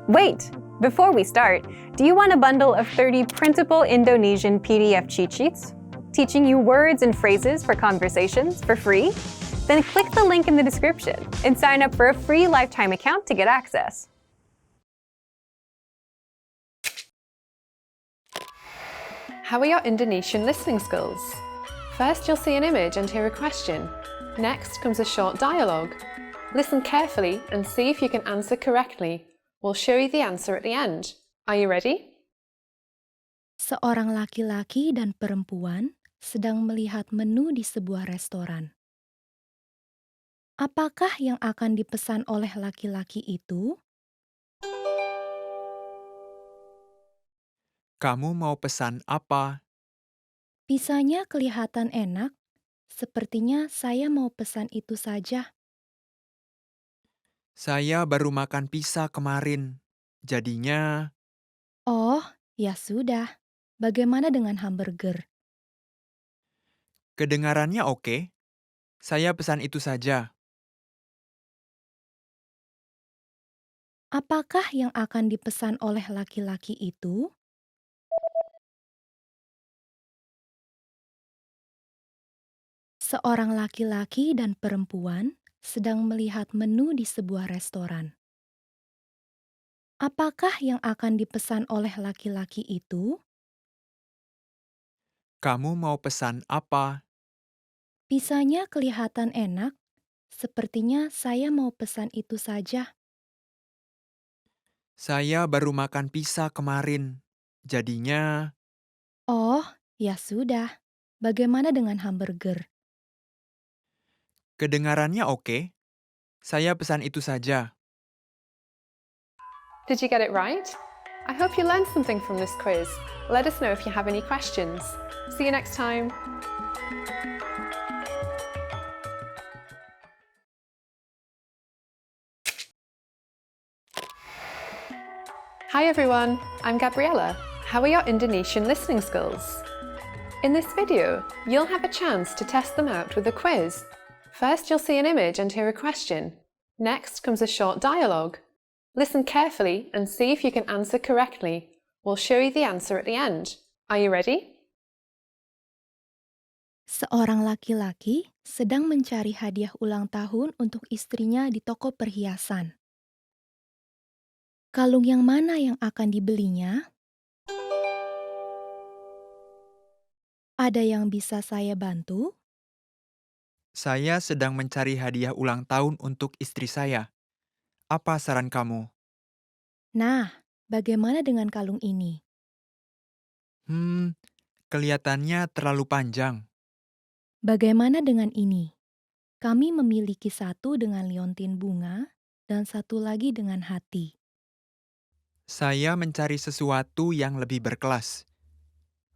Wait! Before we start, do you want a bundle of 30 printable Indonesian PDF cheat sheets? Teaching you words and phrases for conversations for free? Then click the link in the description and sign up for a free lifetime account to get access. How are your Indonesian listening skills? First, you'll see an image and hear a question. Next comes a short dialogue. Listen carefully and see if you can answer correctly. We'll show you the answer at the end. Are you ready? Seorang laki-laki dan perempuan sedang melihat menu di sebuah restoran. Apakah yang akan dipesan oleh laki-laki itu? Kamu mau pesan apa? Pisanya kelihatan enak. Sepertinya saya mau pesan itu saja. Saya baru makan pizza kemarin. Jadinya, Oh, ya sudah. Bagaimana dengan hamburger? kedengarannya oke. Saya pesan itu saja. Apakah yang akan dipesan oleh laki-laki itu? Seorang laki-laki dan perempuan sedang melihat menu di sebuah restoran. Apakah yang akan dipesan oleh laki-laki itu? Kamu mau pesan apa? Pisanya kelihatan enak. Sepertinya saya mau pesan itu saja. Saya baru makan pizza kemarin. Jadinya, Oh, ya sudah. Bagaimana dengan hamburger? kedengarannya oke. Saya pesan itu saja. Did you get it right? I hope you learned something from this quiz. Let us know if you have any questions. See you next time. Hi everyone, I'm Gabriella. How are your Indonesian listening skills? In this video, you'll have a chance to test them out with a quiz. First, you'll see an image and hear a question. Next comes a short dialogue. Listen carefully and see if you can answer correctly. We'll show you the answer at the end. Are you ready? Seorang laki-laki sedang mencari hadiah ulang tahun untuk istrinya di toko perhiasan. Kalung yang mana yang akan dibelinya? Ada yang bisa saya bantu? Saya sedang mencari hadiah ulang tahun untuk istri saya. Apa saran kamu? Nah, bagaimana dengan kalung ini? Kelihatannya terlalu panjang. Bagaimana dengan ini? Kami memiliki satu dengan liontin bunga dan satu lagi dengan hati. Saya mencari sesuatu yang lebih berkelas.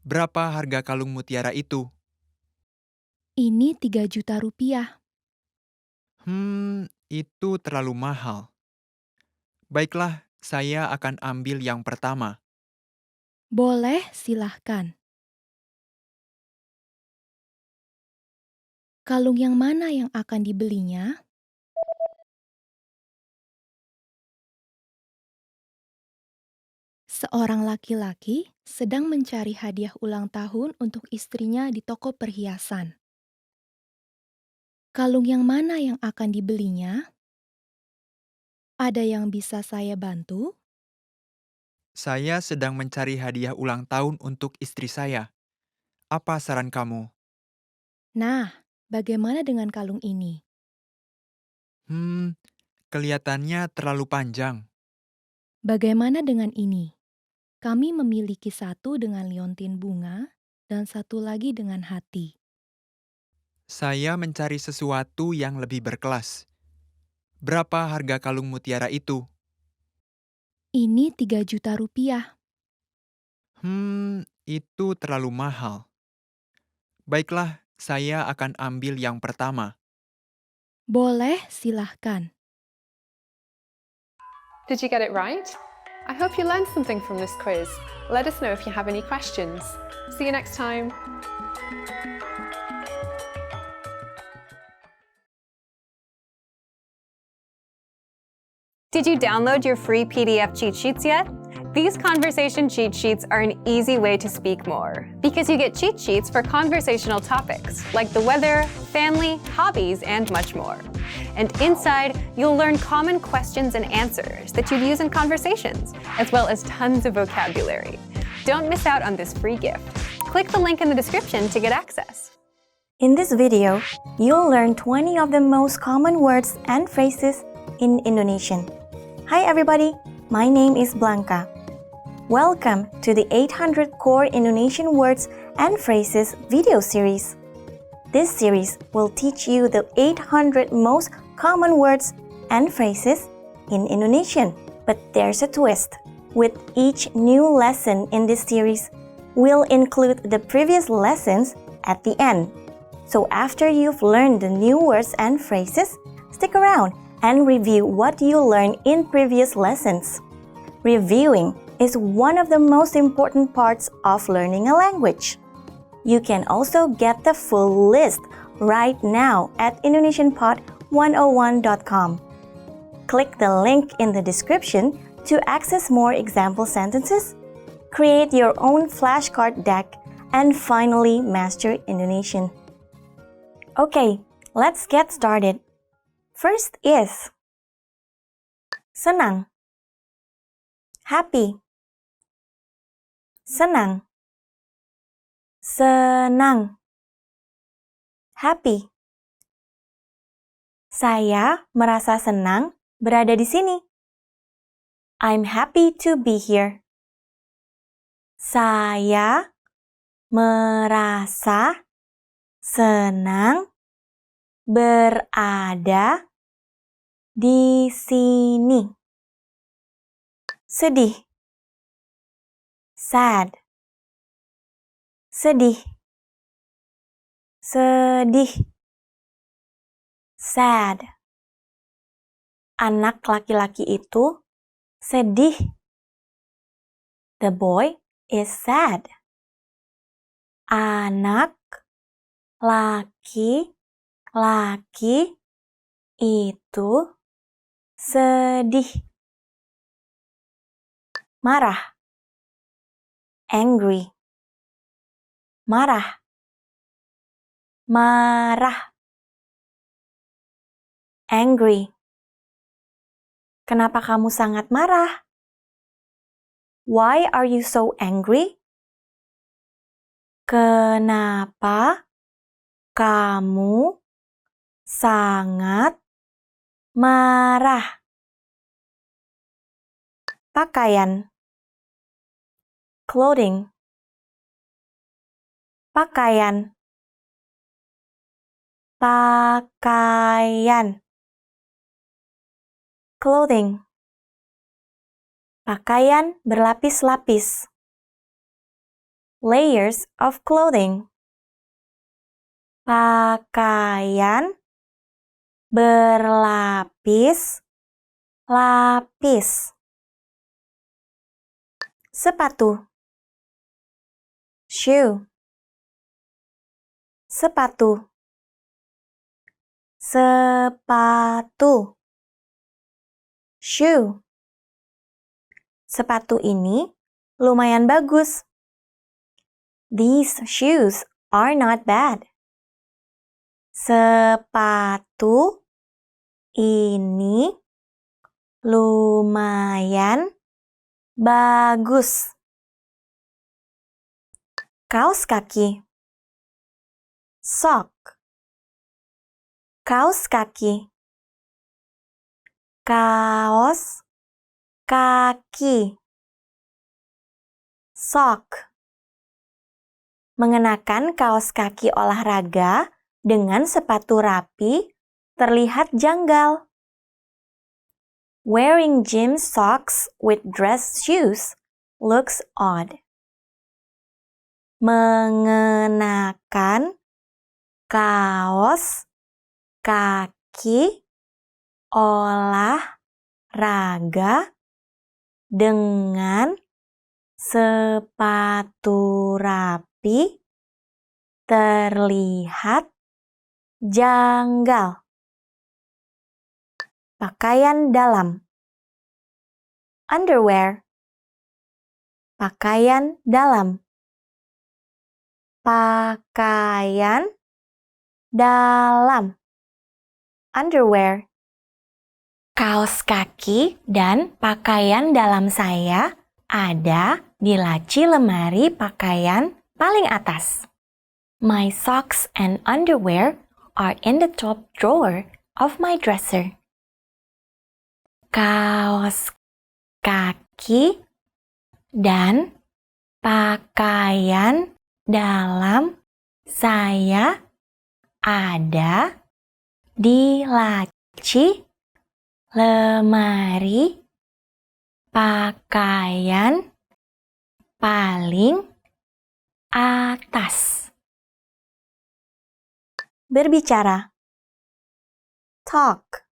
Berapa harga kalung mutiara itu? Ini 3 juta rupiah. Itu terlalu mahal. Baiklah, saya akan ambil yang pertama. Boleh, silahkan. Kalung yang mana yang akan dibelinya? Seorang laki-laki sedang mencari hadiah ulang tahun untuk istrinya di toko perhiasan. Kalung yang mana yang akan dibelinya? Ada yang bisa saya bantu? Saya sedang mencari hadiah ulang tahun untuk istri saya. Apa saran kamu? Nah, bagaimana dengan kalung ini? Kelihatannya terlalu panjang. Bagaimana dengan ini? Kami memiliki satu dengan liontin bunga dan satu lagi dengan hati. Saya mencari sesuatu yang lebih berkelas. Berapa harga kalung mutiara itu? Ini 3 juta rupiah. Itu terlalu mahal. Baiklah, saya akan ambil yang pertama. Boleh, silahkan. Did you get it right? I hope you learned something from this quiz. Let us know if you have any questions. See you next time. Did you download your free PDF cheat sheets yet? These conversation cheat sheets are an easy way to speak more because you get cheat sheets for conversational topics like the weather, family, hobbies, and much more. And inside, you'll learn common questions and answers that you'd use in conversations, as well as tons of vocabulary. Don't miss out on this free gift. Click the link in the description to get access. In this video, you'll learn 20 of the most common words and phrases in Indonesian. Hi everybody, my name is Blanca. Welcome to the 800 Core Indonesian Words and Phrases video series. This series will teach you the 800 most common words and phrases in Indonesian. But there's a twist. With each new lesson in this series, we'll include the previous lessons at the end. So after you've learned the new words and phrases, stick around and review what you learned in previous lessons. Reviewing is one of the most important parts of learning a language. You can also get the full list right now at indonesianpod101.com. Click the link in the description to access more example sentences, create your own flashcard deck, and finally master Indonesian. Okay, let's get started. First is senang, happy. Senang, senang, happy. Saya merasa senang berada di sini. I'm happy to be here. Saya merasa senang berada di sini. Sedih, sad, sedih, sedih, sad. Anak laki-laki itu sedih. The boy is sad. Anak laki-laki itu sedih. Marah, angry. Marah, marah. Angry. Kenapa kamu sangat marah? Why are you so angry? Kenapa kamu sangat marah? Pakaian, clothing. Pakaian, pakaian. Clothing. Pakaian berlapis-lapis. Layers of clothing. Pakaian berlapis-lapis. Sepatu, shoe. Sepatu, sepatu. Shoe. Sepatu ini lumayan bagus. These shoes are not bad. Sepatu ini lumayan bagus. Kaos kaki, sock. Kaos kaki, kaos kaki. Sock. Mengenakan kaos kaki olahraga dengan sepatu rapi terlihat janggal. Wearing gym socks with dress shoes looks odd. Mengenakan kaos kaki olahraga dengan sepatu rapi terlihat janggal. Pakaian dalam, underwear. Pakaian dalam. Pakaian dalam. Underwear. Kaos kaki dan pakaian dalam saya ada di laci lemari pakaian paling atas. My socks and underwear are in the top drawer of my dresser. Kaos kaki dan pakaian dalam saya ada di laci lemari pakaian paling atas. Berbicara. Talk.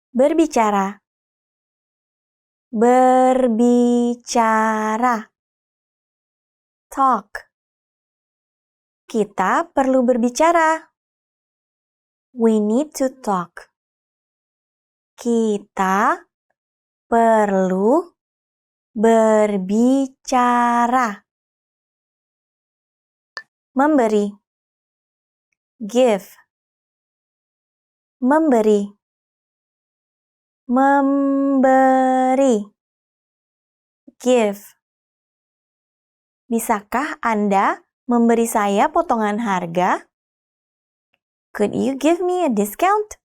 Berbicara. Berbicara. Talk. Kita perlu berbicara. We need to talk. Kita perlu berbicara. Memberi. Give. Memberi. Memberi. Give. Bisakah Anda memberi saya potongan harga? Could you give me a discount?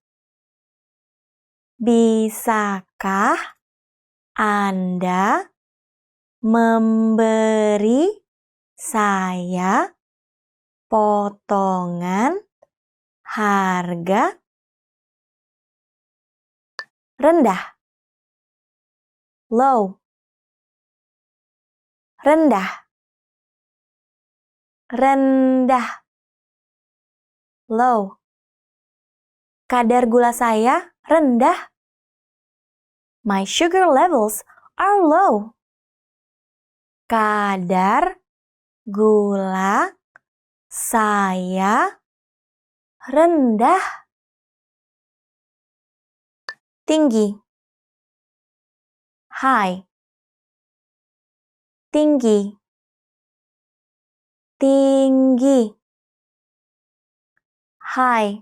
Bisakah Anda memberi saya potongan harga? Rendah. Low. Rendah. Rendah. Low. Kadar gula saya rendah. My sugar levels are low. Kadar gula saya rendah. Tinggi. High. Tinggi. Tinggi. High.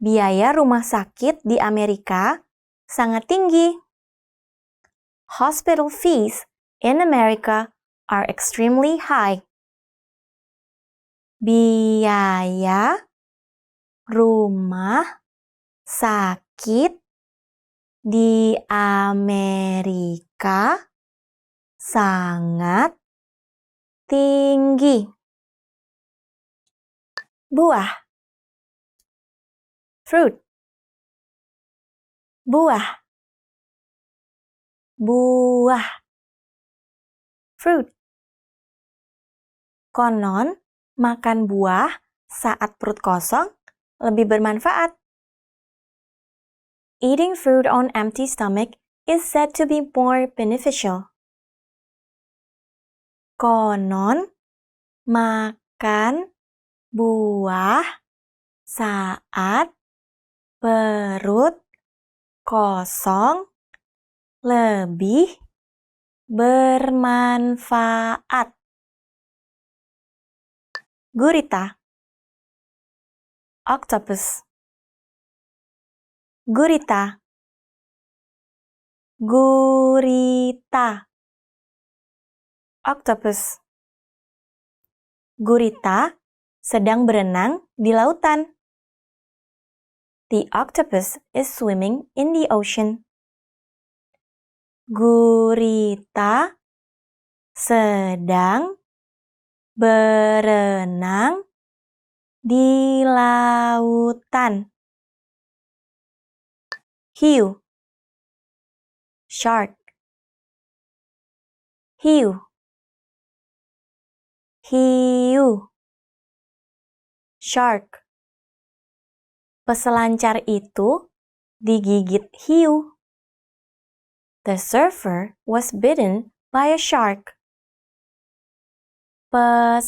Biaya rumah sakit di Amerika sangat tinggi. Hospital fees in America are extremely high. Biaya rumah sakit di Amerika sangat tinggi. Buah. Fruit. Buah. Buah. Fruit. Konon, makan buah saat perut kosong lebih bermanfaat. Eating fruit on empty stomach is said to be more beneficial. Konon, makan buah saat perut kosong lebih bermanfaat. Gurita. Octopus. Gurita. Gurita. Octopus. Gurita sedang berenang di lautan. The octopus is swimming in the ocean. Gurita sedang berenang di lautan. Hiu. Shark. Hiu. Hiu. Shark. Peselancar itu digigit hiu. The surfer was bitten by a shark. Peselancar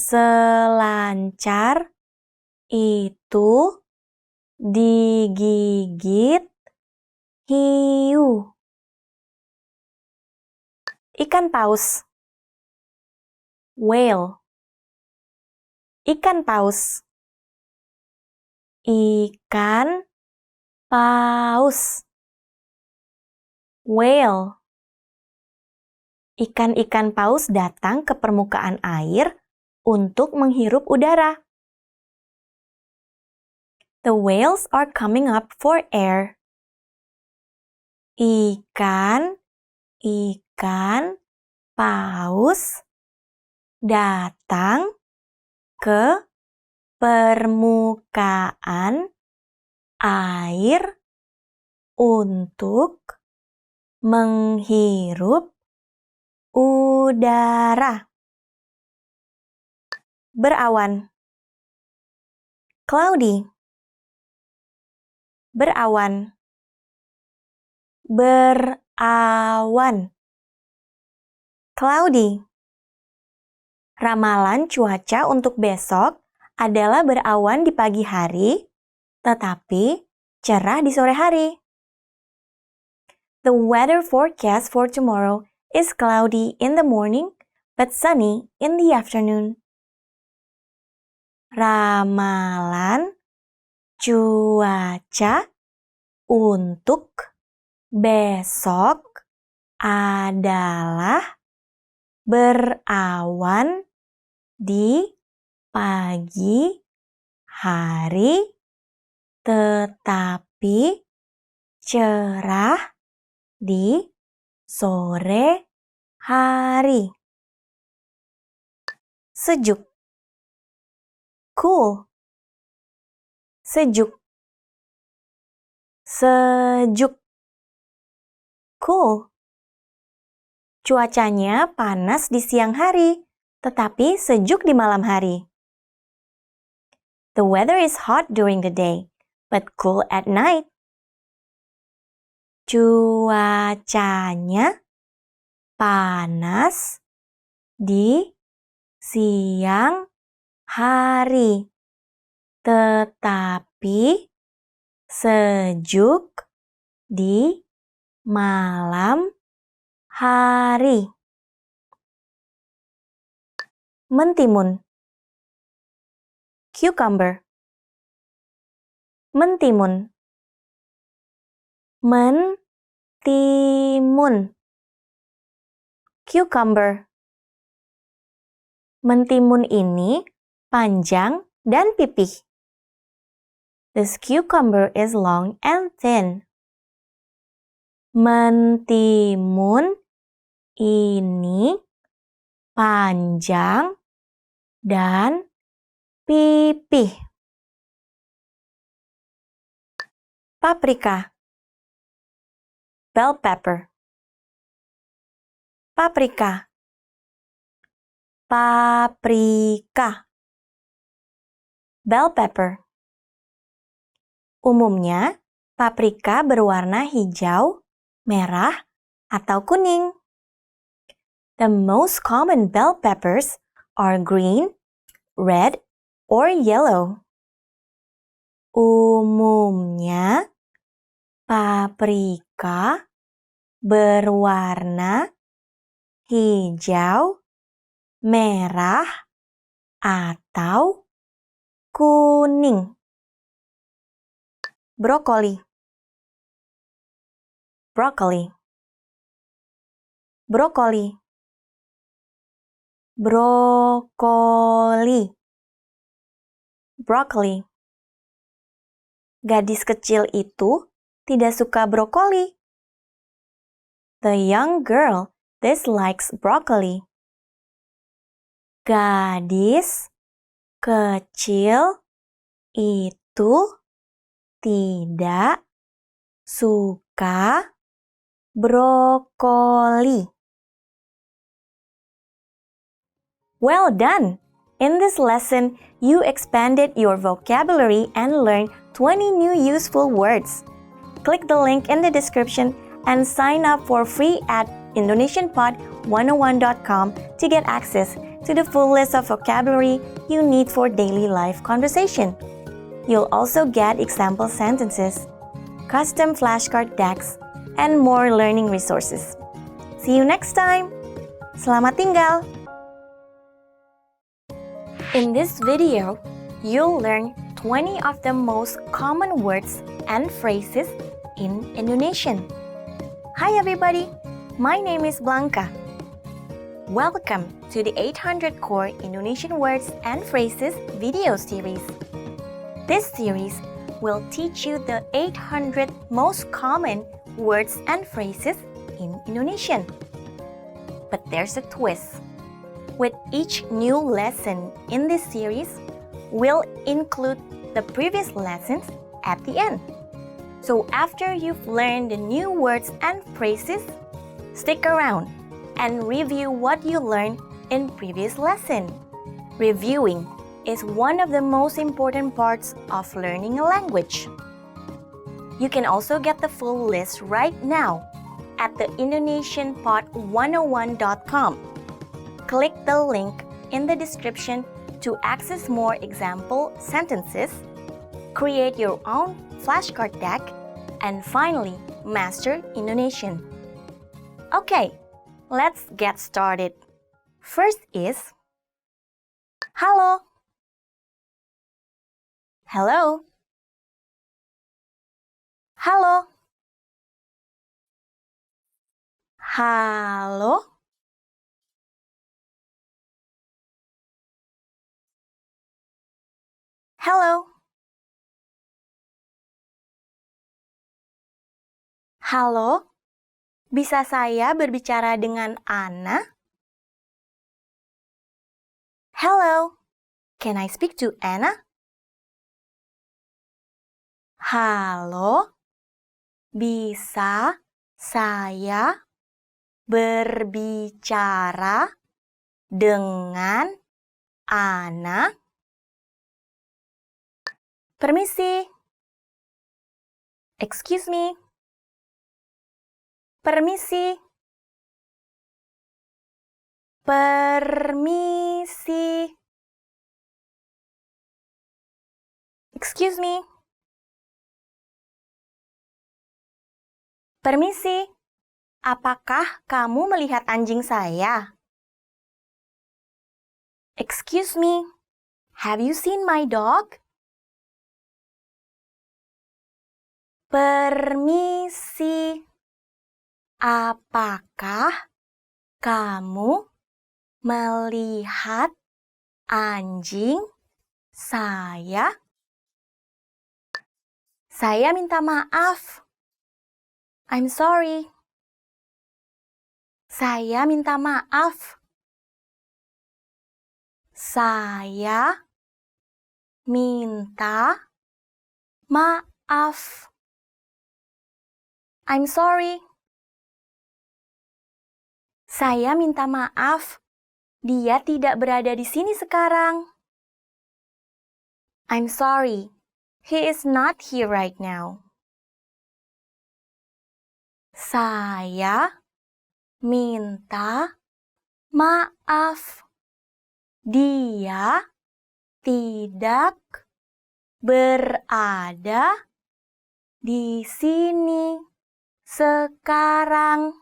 itu digigit hiu. Ikan paus. Whale. Ikan paus. Ikan paus. Whale. Ikan-ikan paus datang ke permukaan air untuk menghirup udara. The whales are coming up for air. Ikan paus datang ke permukaan air untuk menghirup udara. Berawan. Cloudy. Berawan. Berawan. Cloudy. Ramalan cuaca untuk besok adalah berawan di pagi hari, tetapi cerah di sore hari. The weather forecast for tomorrow is cloudy in the morning, but sunny in the afternoon. Ramalan cuaca untuk besok adalah berawan di pagi hari, tetapi cerah di sore hari. Sejuk. Cool. Sejuk. Sejuk. Cool. Cuacanya panas di siang hari, tetapi sejuk di malam hari. The weather is hot during the day, but cool at night. Cuacanya panas di siang hari, tetapi sejuk di malam hari. Mentimun. Cucumber. Mentimun. Mentimun. Cucumber. Mentimun ini panjang dan pipih. This cucumber is long and thin. Mentimun ini panjang dan pipih. Paprika. Bell pepper. Paprika. Paprika. Bell pepper. Umumnya, paprika berwarna hijau, merah, atau kuning. The most common bell peppers are green, red, or yellow. Umumnya, paprika berwarna hijau, merah, atau kuning. Brokoli. Broccoli. Brokoli. Brokoli. Broccoli. Gadis kecil itu tidak suka brokoli. The young girl dislikes broccoli. Gadis kecil itu tidak suka brokoli. Well done! In this lesson, you expanded your vocabulary and learned 20 new useful words. Click the link in the description and sign up for free at indonesianpod101.com to get access to the full list of vocabulary you need for daily life conversation. You'll also get example sentences, custom flashcard decks, and more learning resources. See you next time! Selamat tinggal! In this video, you'll learn 20 of the most common words and phrases in Indonesian. Hi everybody, my name is Blanca. Welcome to the 800 Core Indonesian Words and Phrases video series. This series will teach you the 800 most common words and phrases in Indonesian. But there's a twist. With each new lesson in this series, we'll include the previous lessons at the end. So after you've learned the new words and phrases, stick around and review what you learned in previous lesson. Reviewing is one of the most important parts of learning a language. You can also get the full list right now at the IndonesianPod101.com. Click the link in the description to access more example sentences, create your own flashcard deck, and finally master Indonesian. Okay, let's get started. First is halo. Hello. Halo. Halo. Hello. Halo. Bisa saya berbicara dengan Ana? Hello, can I speak to Anna? Halo, bisa saya berbicara dengan Ana? Permisi. Excuse me. Permisi. Permisi. Excuse me. Permisi. Apakah kamu melihat anjing saya? Excuse me. Have you seen my dog? Permisi. Apakah kamu melihat anjing saya? Saya minta maaf. I'm sorry. Saya minta maaf. Saya minta maaf. I'm sorry. Saya minta maaf, dia tidak berada di sini sekarang. I'm sorry, he is not here right now. Saya minta maaf, dia tidak berada di sini sekarang.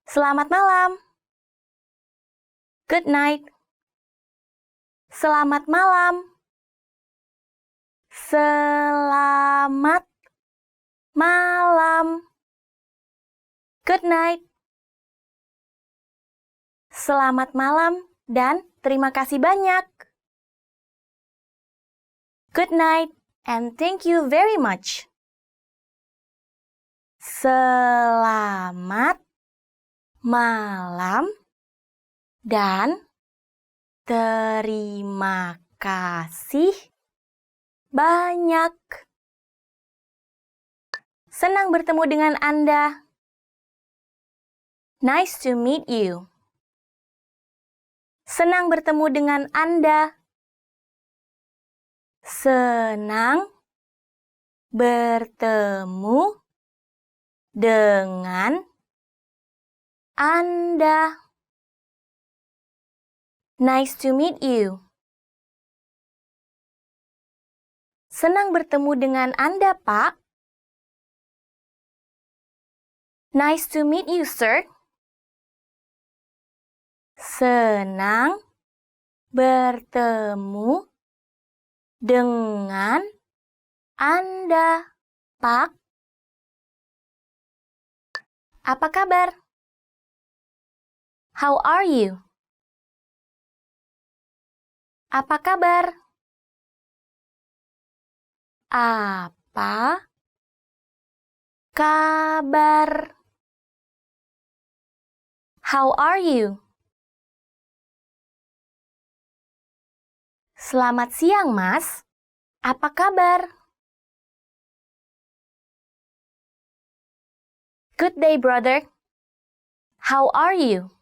Selamat malam. Good night. Selamat malam. Selamat malam. Good night. Selamat malam dan terima kasih banyak. Good night and thank you very much. Selamat malam dan terima kasih banyak. Senang bertemu dengan Anda. Nice to meet you. Senang bertemu dengan Anda. Senang bertemu dengan Anda. Nice to meet you. Senang bertemu dengan Anda, Pak. Nice to meet you, sir. Senang bertemu dengan Anda, Pak. Apa kabar? How are you? Apa kabar? Apa kabar? How are you? Selamat siang, Mas. Apa kabar? Good day, brother. How are you?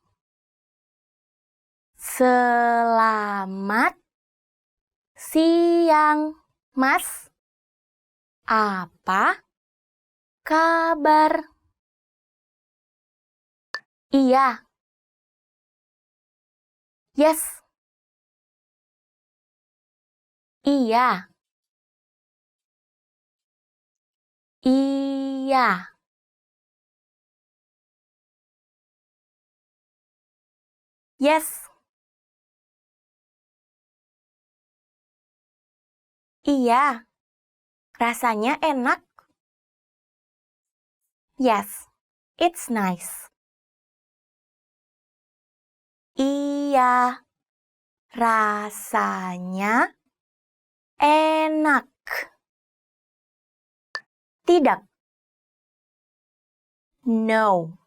Selamat siang, Mas. Apa kabar? Iya. Yes. Iya. Iya. Yes. Iya. Rasanya enak. Yes. It's nice. Iya. Rasanya enak. Tidak. No.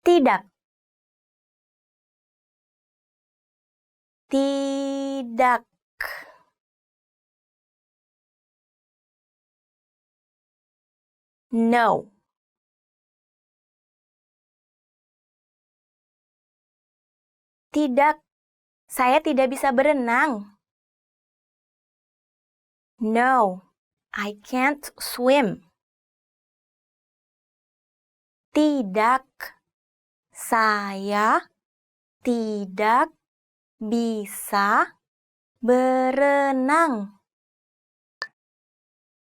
Tidak. Tidak. No. Tidak. Saya tidak bisa berenang. No. I can't swim. Tidak. Saya tidak bisa berenang.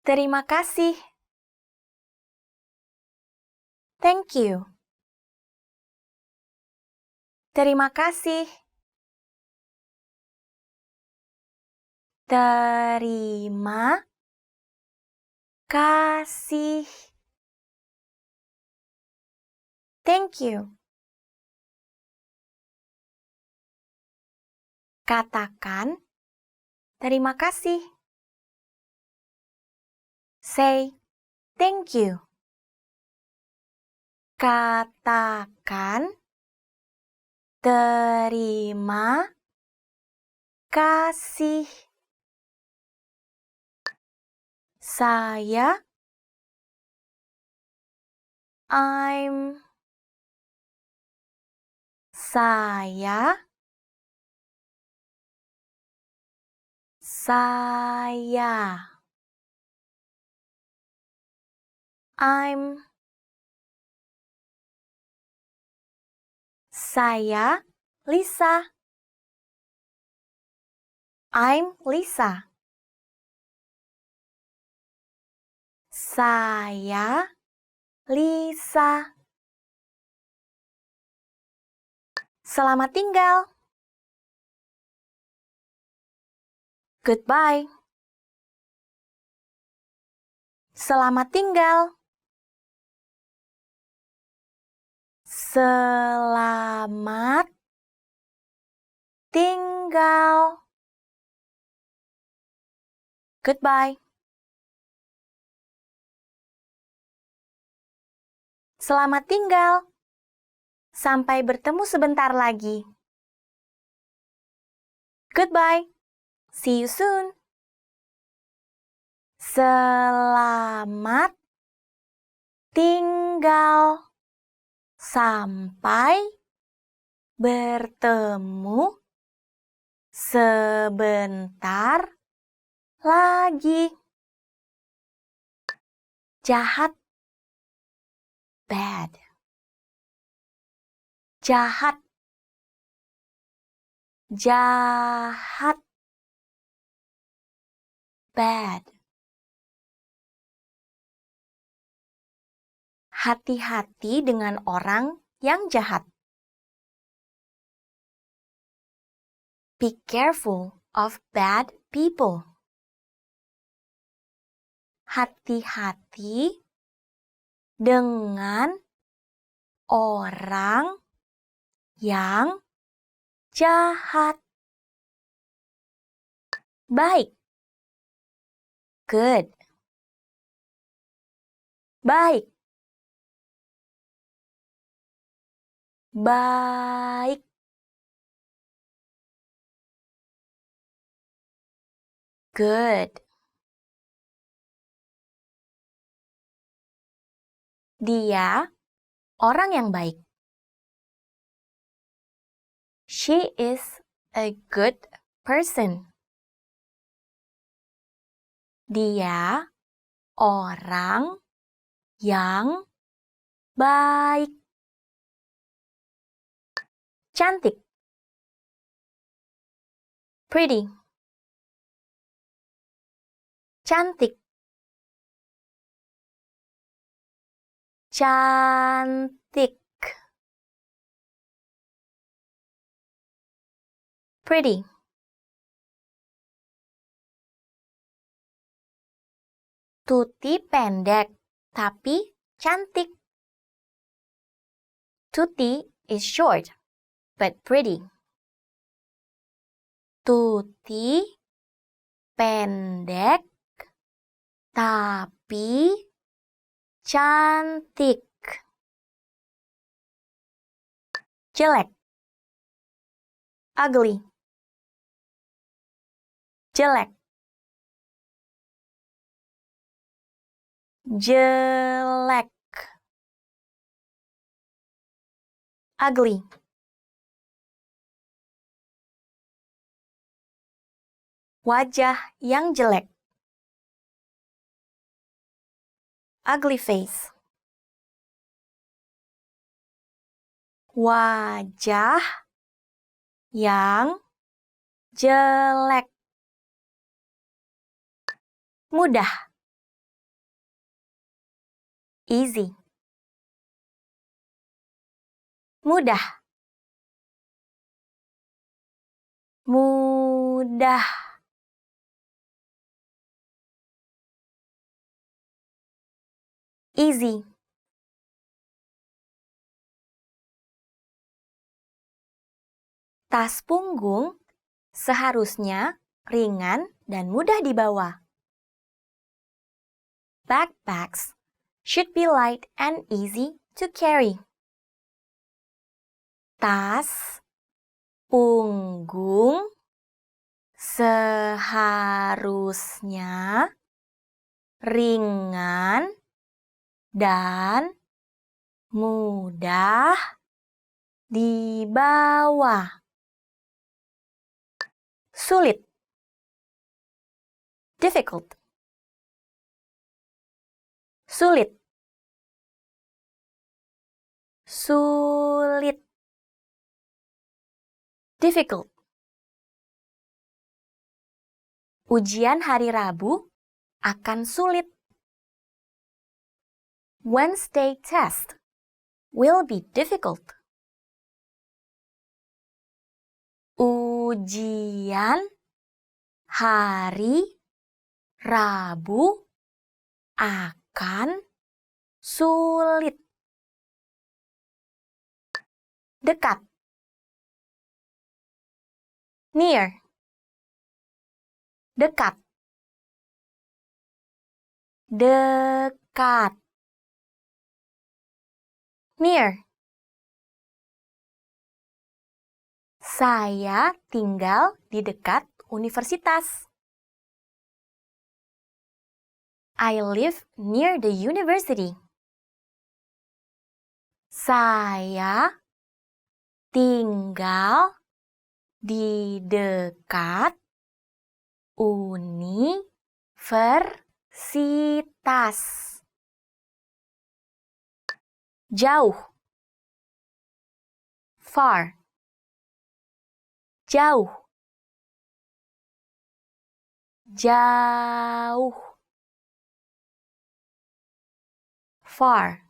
Terima kasih. Thank you. Terima kasih. Terima kasih. Thank you. Katakan terima kasih. Say thank you. Katakan terima kasih. Saya saya Lisa. I'm Lisa. Saya Lisa. Selamat tinggal. Goodbye. Selamat tinggal. Selamat tinggal. Goodbye. Selamat tinggal. Sampai bertemu sebentar lagi. Goodbye. See you soon. Selamat tinggal. Sampai bertemu sebentar lagi. Jahat. Bad. Jahat. Jahat. Bad. Hati-hati dengan orang yang jahat. Be careful of bad people. Hati-hati dengan orang yang jahat. Baik. Good. Baik. Baik. Good. Dia orang yang baik. She is a good person. Dia orang yang baik. Cantik. Pretty. Cantik. Cantik. Pretty. Tuti pendek, tapi cantik. Tuti is short, but pretty. Tuti pendek, tapi cantik. Jelek. Ugly. Jelek. Jelek. Ugly. Wajah yang jelek. Ugly face. Wajah yang jelek. Mudah. Easy. Mudah. Mudah. Easy. Tas punggung seharusnya ringan dan mudah dibawa. Backpacks should be light and easy to carry. Tas punggung seharusnya ringan dan mudah dibawa. Sulit. Difficult. Sulit. Sulit. Difficult. Ujian hari Rabu akan sulit. Wednesday test will be difficult. Ujian hari Rabu akan sulit. Dekat. Near. Dekat. Dekat. Near. Saya tinggal di dekat universitas. I live near the university. Saya tinggal di dekat universitas. Jauh. Far. Jauh. Jauh. Far.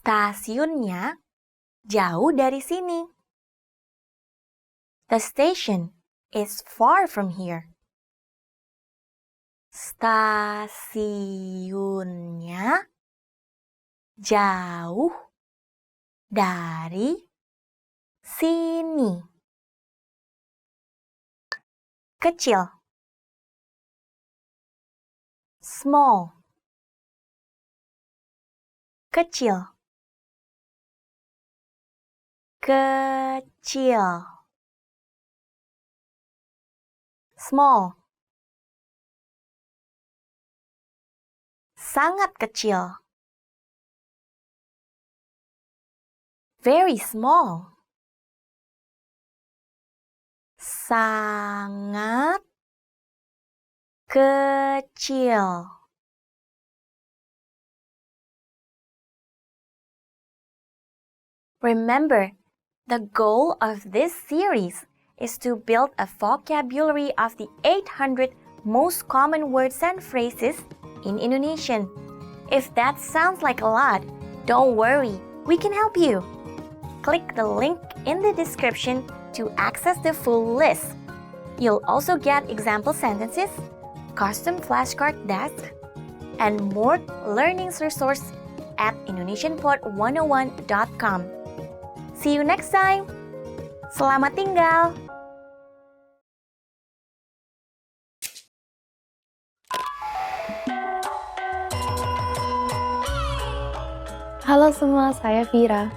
Stasiunnya jauh dari sini. The station is far from here. Stasiunnya jauh dari sini. Kecil. Small. Kecil. Kecil. Small. Sangat kecil. Very small. Sangat kecil. Remember, the goal of this series is to build a vocabulary of the 800 most common words and phrases in Indonesian. If that sounds like a lot, don't worry, we can help you. Click the link in the description to access the full list. You'll also get example sentences, custom flashcard desk, and more learning resources at indonesianpod101.com. See you next time. Selamat tinggal. Halo semua, saya Vira.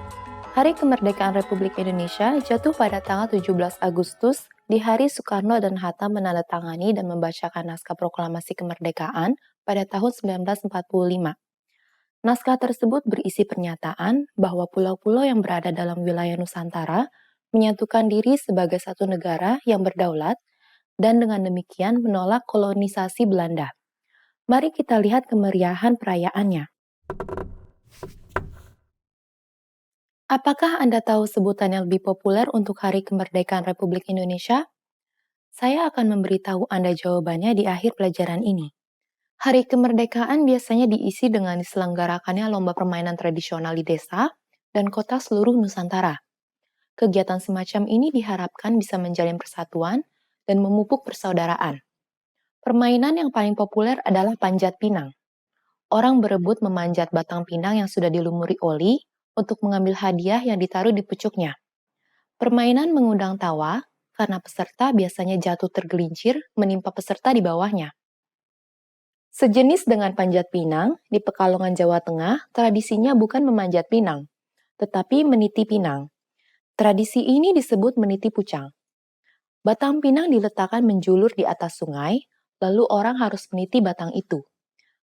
Hari Kemerdekaan Republik Indonesia jatuh pada tanggal 17 Agustus di hari Soekarno dan Hatta menandatangani dan membacakan naskah proklamasi kemerdekaan pada tahun 1945. Naskah tersebut berisi pernyataan bahwa pulau-pulau yang berada dalam wilayah Nusantara menyatukan diri sebagai satu negara yang berdaulat dan dengan demikian menolak kolonisasi Belanda. Mari kita lihat kemeriahan perayaannya. Apakah Anda tahu sebutan yang lebih populer untuk Hari Kemerdekaan Republik Indonesia? Saya akan memberitahu Anda jawabannya di akhir pelajaran ini. Hari kemerdekaan biasanya diisi dengan diselenggarakannya lomba permainan tradisional di desa dan kota seluruh Nusantara. Kegiatan semacam ini diharapkan bisa menjalin persatuan dan memupuk persaudaraan. Permainan yang paling populer adalah panjat pinang. Orang berebut memanjat batang pinang yang sudah dilumuri oli untuk mengambil hadiah yang ditaruh di pucuknya. Permainan mengundang tawa karena peserta biasanya jatuh tergelincir menimpa peserta di bawahnya. Sejenis dengan panjat pinang, di Pekalongan, Jawa Tengah, tradisinya bukan memanjat pinang, tetapi meniti pinang. Tradisi ini disebut meniti pucang. Batang pinang diletakkan menjulur di atas sungai, lalu orang harus meniti batang itu.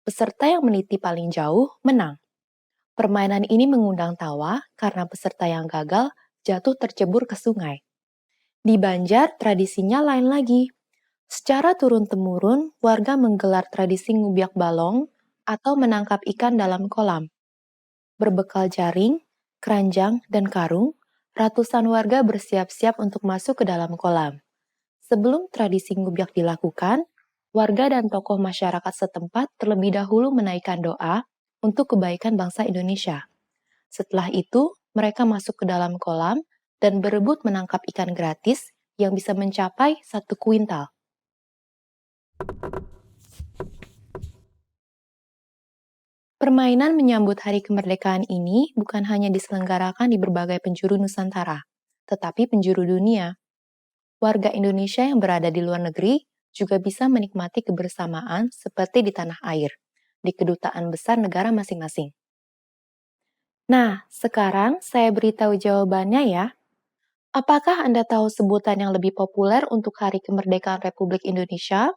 Peserta yang meniti paling jauh menang. Permainan ini mengundang tawa karena peserta yang gagal jatuh tercebur ke sungai. Di Banjar, tradisinya lain lagi. Secara turun-temurun, warga menggelar tradisi ngubiak balong atau menangkap ikan dalam kolam. Berbekal jaring, keranjang, dan karung, ratusan warga bersiap-siap untuk masuk ke dalam kolam. Sebelum tradisi ngubiak dilakukan, warga dan tokoh masyarakat setempat terlebih dahulu menaikkan doa untuk kebaikan bangsa Indonesia. Setelah itu, mereka masuk ke dalam kolam dan berebut menangkap ikan gratis yang bisa mencapai 1 kuintal. Permainan menyambut Hari Kemerdekaan ini bukan hanya diselenggarakan di berbagai penjuru Nusantara, tetapi penjuru dunia. Warga Indonesia yang berada di luar negeri juga bisa menikmati kebersamaan seperti di tanah air, di kedutaan besar negara masing-masing. Nah, sekarang saya beritahu jawabannya ya. Apakah Anda tahu sebutan yang lebih populer untuk Hari Kemerdekaan Republik Indonesia?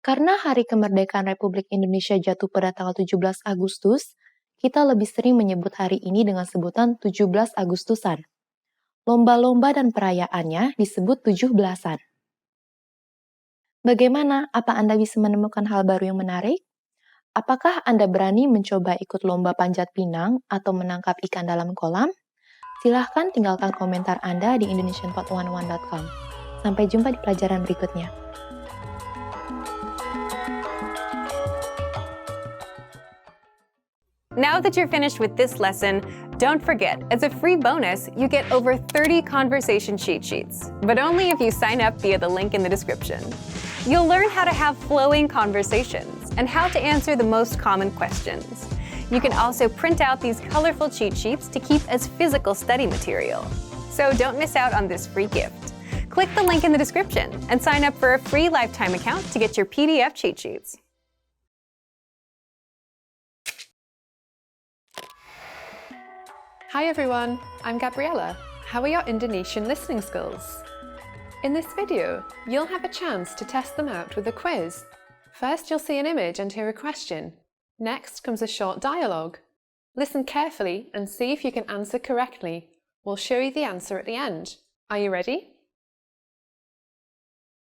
Karena Hari Kemerdekaan Republik Indonesia jatuh pada tanggal 17 Agustus, kita lebih sering menyebut hari ini dengan sebutan 17 Agustusan. Lomba-lomba dan perayaannya disebut 17-an. Bagaimana? Apa Anda bisa menemukan hal baru yang menarik? Apakah Anda berani mencoba ikut lomba panjat pinang atau menangkap ikan dalam kolam? Silahkan tinggalkan komentar Anda di indonesianpod101.com. Sampai jumpa di pelajaran berikutnya. Now that you're finished with this lesson, don't forget, as a free bonus, you get over 30 conversation cheat sheets, but only if you sign up via the link in the description. You'll learn how to have flowing conversations and how to answer the most common questions. You can also print out these colorful cheat sheets to keep as physical study material. So don't miss out on this free gift. Click the link in the description and sign up for a free lifetime account to get your PDF cheat sheets. Hi everyone, I'm Gabriella. How are your Indonesian listening skills? In this video, you'll have a chance to test them out with a quiz. First, you'll see an image and hear a question. Next comes a short dialogue. Listen carefully and see if you can answer correctly. We'll show you the answer at the end. Are you ready?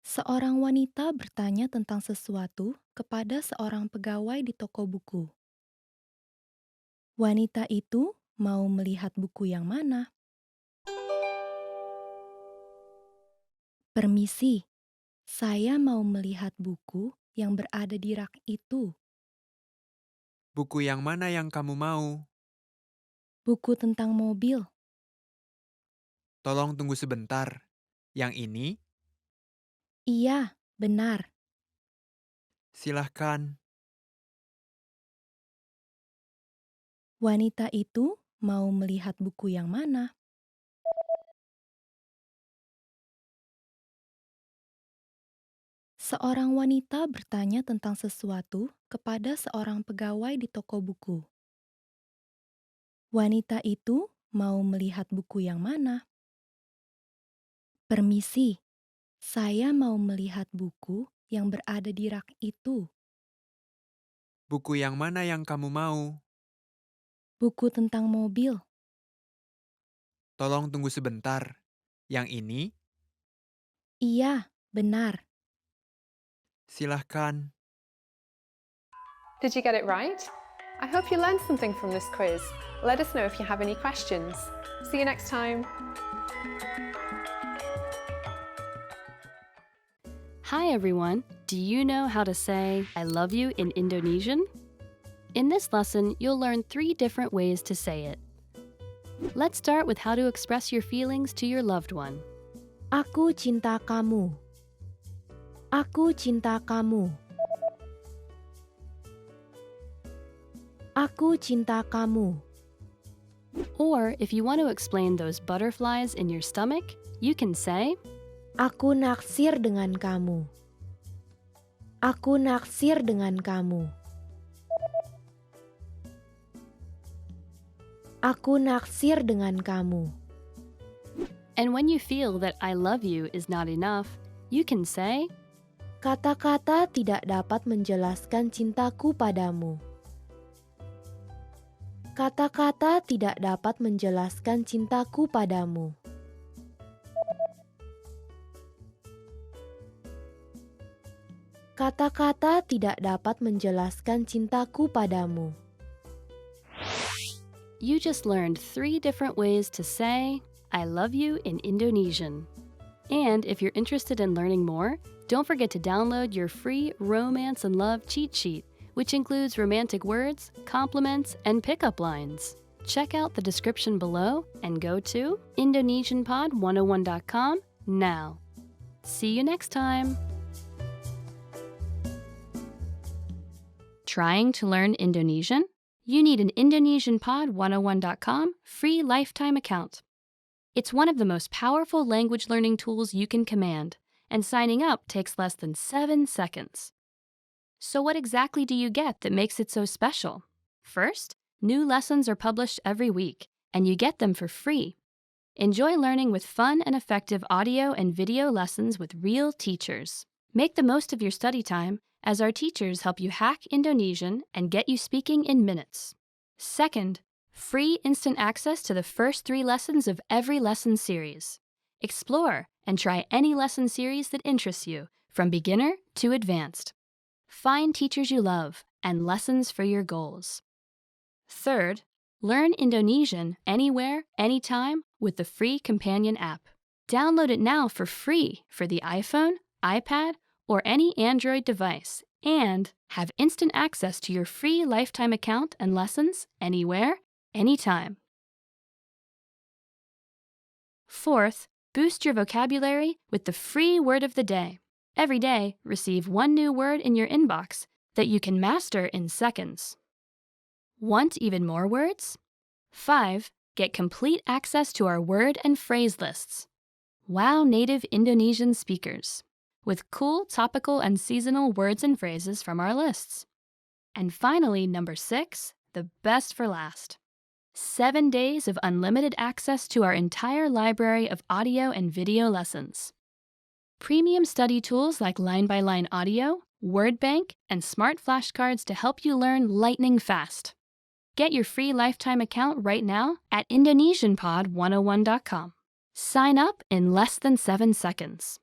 Seorang wanita bertanya tentang sesuatu kepada seorang pegawai di toko buku. Wanita itu mau melihat buku yang mana? Permisi, saya mau melihat buku yang berada di rak itu. Buku yang mana yang kamu mau? Buku tentang mobil. Tolong tunggu sebentar. Yang ini? Iya, benar. Silahkan. Wanita itu mau melihat buku yang mana? Seorang wanita bertanya tentang sesuatu kepada seorang pegawai di toko buku. Wanita itu mau melihat buku yang mana? Permisi, saya mau melihat buku yang berada di rak itu. Buku yang mana yang kamu mau? Buku tentang mobil. Tolong tunggu sebentar. Yang ini? Iya, benar. Silahkan. Did you get it right? I hope you learned something from this quiz. Let us know if you have any questions. See you next time. Hi everyone! Do you know how to say I love you in Indonesian? In this lesson, you'll learn 3 different ways to say it. Let's start with how to express your feelings to your loved one. Aku cinta kamu. Aku cinta kamu. Aku cinta kamu. Or if you want to explain those butterflies in your stomach, you can say, Aku naksir dengan kamu. Aku naksir dengan kamu. Aku naksir dengan kamu. and when you feel that I love you is not enough, you can say, Kata-kata tidak dapat menjelaskan cintaku padamu. Kata-kata tidak dapat menjelaskan cintaku padamu. Kata-kata tidak dapat menjelaskan cintaku padamu. You just learned 3 different ways to say, I love you in Indonesian. And if you're interested in learning more, don't forget to download your free Romance and Love cheat sheet, which includes romantic words, compliments, and pickup lines. Check out the description below and go to IndonesianPod101.com now. See you next time! Trying to learn Indonesian? You need an IndonesianPod101.com free lifetime account. It's one of the most powerful language learning tools you can command, and signing up takes less than 7 seconds. So what exactly do you get that makes it so special? First, new lessons are published every week, and you get them for free. Enjoy learning with fun and effective audio and video lessons with real teachers. Make the most of your study time, as our teachers help you hack Indonesian and get you speaking in minutes. Second, free instant access to the first 3 lessons of every lesson series. Explore and try any lesson series that interests you, from beginner to advanced. Find teachers you love and lessons for your goals. Third, learn Indonesian anywhere, anytime with the free Companion app. Download it now for free for the iPhone, iPad, or any Android device and have instant access to your free lifetime account and lessons anywhere, anytime. Fourth, boost your vocabulary with the free word of the day. Every day, receive one new word in your inbox that you can master in seconds. Want even more words? 5. Get complete access to our word and phrase lists. Wow native Indonesian speakers with cool topical and seasonal words and phrases from our lists. And finally, number 6, the best for last. 7 days of unlimited access to our entire library of audio and video lessons. Premium study tools like line-by-line audio, word bank, and smart flashcards to help you learn lightning fast. Get your free lifetime account right now at IndonesianPod101.com. Sign up in less than 7 seconds.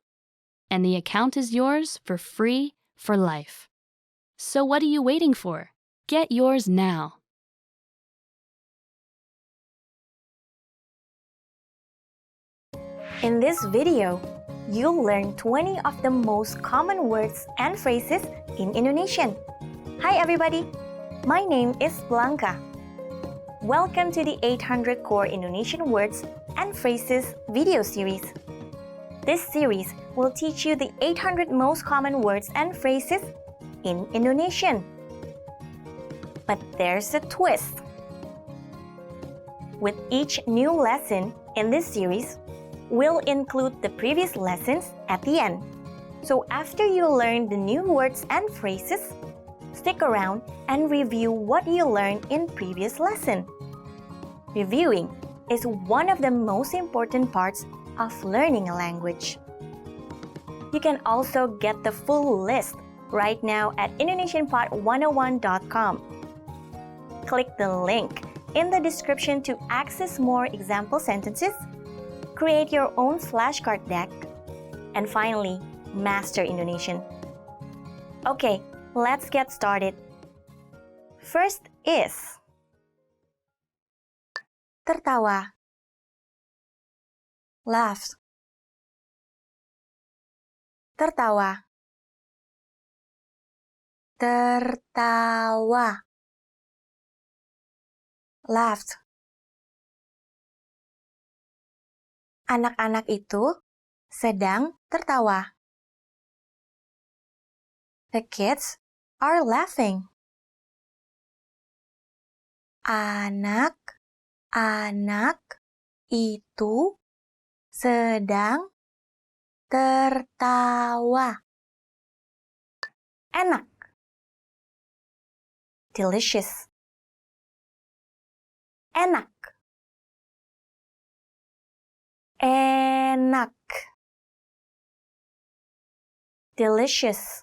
And the account is yours for free for life. So what are you waiting for? Get yours now. In this video, you'll learn 20 of the most common words and phrases in Indonesian. Hi everybody, my name is Blanca. Welcome to the 800 Core Indonesian Words and Phrases video series. This series will teach you the 800 most common words and phrases in Indonesian. But there's a twist. With each new lesson in this series, we'll include the previous lessons at the end. So after you learn the new words and phrases, stick around and review what you learned in previous lesson. Reviewing is one of the most important parts of learning a language. You can also get the full list right now at IndonesianPod101.com. Click the link in the description to access more example sentences, create your own flashcard deck, and finally, master Indonesian. Okay, let's get started. First is tertawa, laugh, tertawa, tertawa, laughed. Anak-anak itu sedang tertawa. The kids are laughing. Anak-anak itu sedang tertawa. Enak. Delicious. Enak. Enak. Delicious.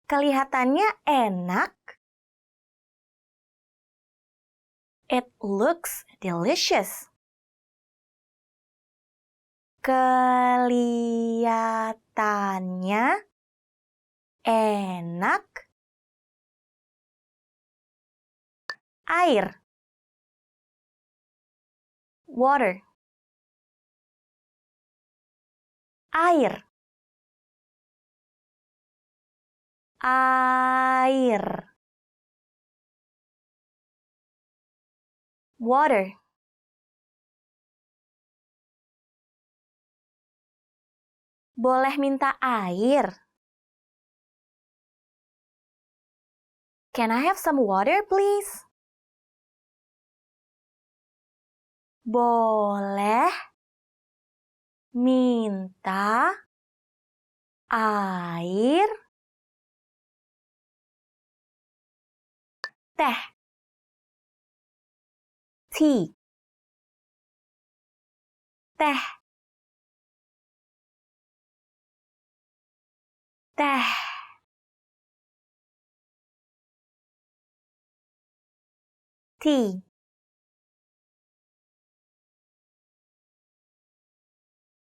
Kelihatannya enak. It looks delicious. Kelihatannya enak. Air. Water. Air. Air. Water. Boleh minta air? Can I have some water, please? Boleh minta air? Teh. Tea. Teh. Teh. Tea.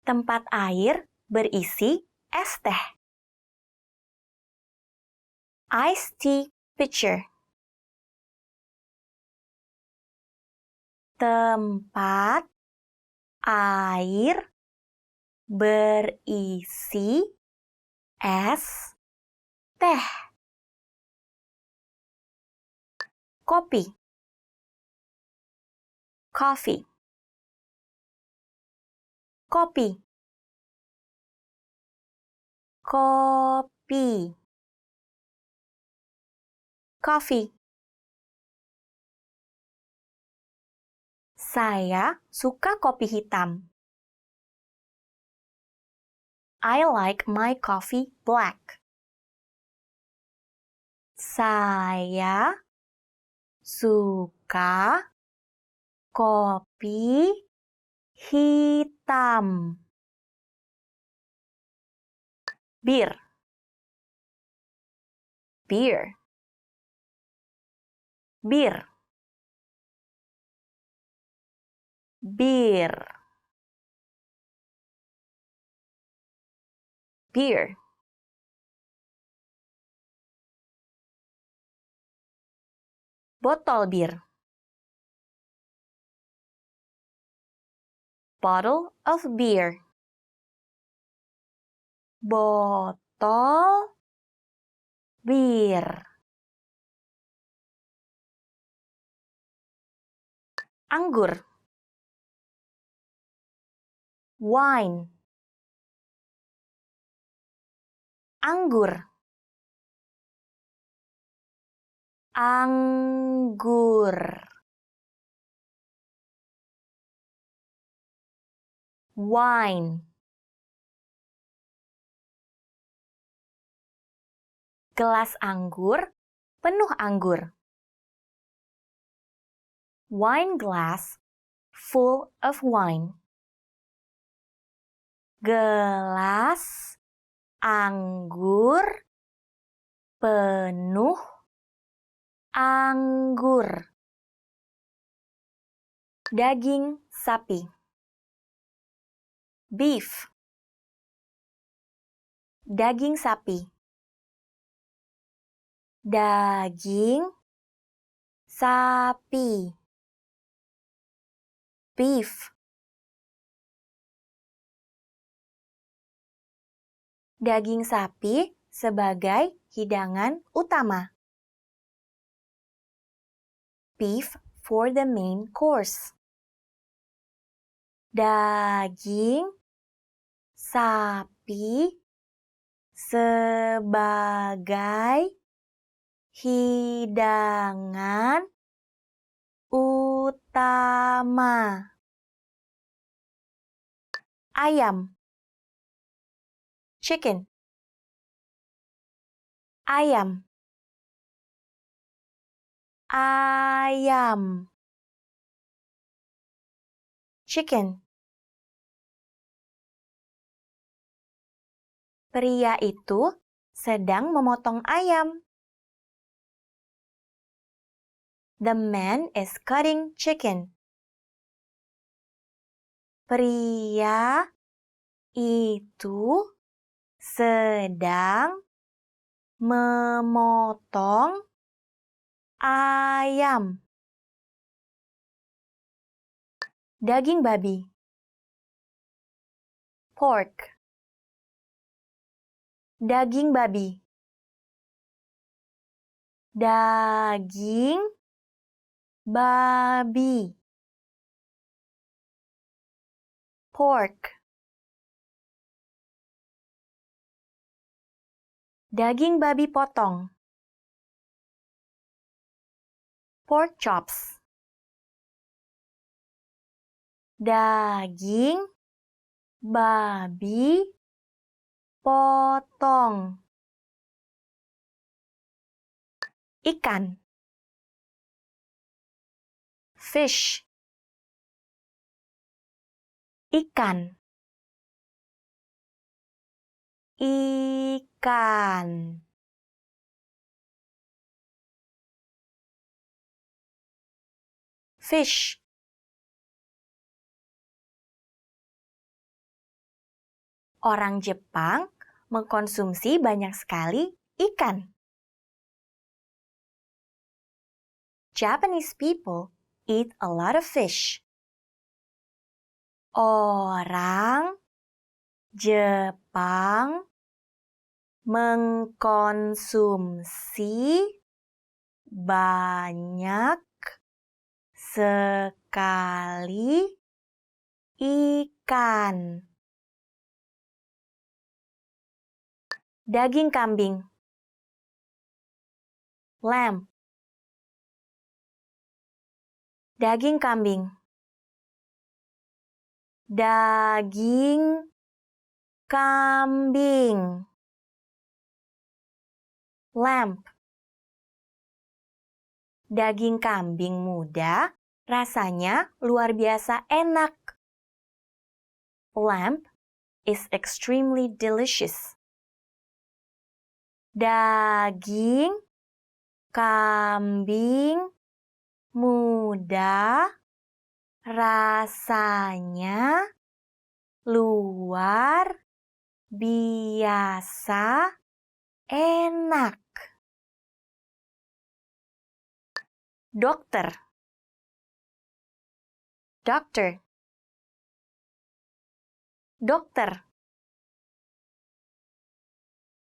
Tempat air berisi es teh. Iced tea pitcher. Tempat air berisi es teh. Kopi, coffee. Kopi, kopi. Coffee. Saya suka kopi hitam. I like my coffee black. Saya suka kopi hitam. Bir, beer. Bir, bir. Beer. Botol bir. Bottle of beer. Botol bir. Anggur. Wine. Anggur. Anggur. Wine. Gelas anggur penuh anggur. Wine glass full of wine. Gelas anggur penuh anggur. Daging sapi. Beef. Daging sapi. Daging sapi. Beef. Daging sapi sebagai hidangan utama. Beef for the main course. Daging sapi sebagai hidangan utama. Ayam. Chicken. Ayam. Ayam. Chicken. Pria itu sedang memotong ayam. The man is cutting chicken. Pria itu sedang memotong ayam. Daging babi. Pork. Daging babi. Daging babi. Pork. Daging babi potong. Pork chops. Daging babi potong. Ikan. Fish. Ikan. Ikan. Fish. Orang Jepang mengkonsumsi banyak sekali ikan. Japanese people eat a lot of fish. Orang Jepang mengkonsumsi banyak sekali ikan. Daging kambing. Lamb. Daging kambing. Daging kambing. Lamb. Daging kambing muda rasanya luar biasa enak. Lamb is extremely delicious. Daging kambing muda rasanya luar biasa enak. Dokter. Doctor. Dokter.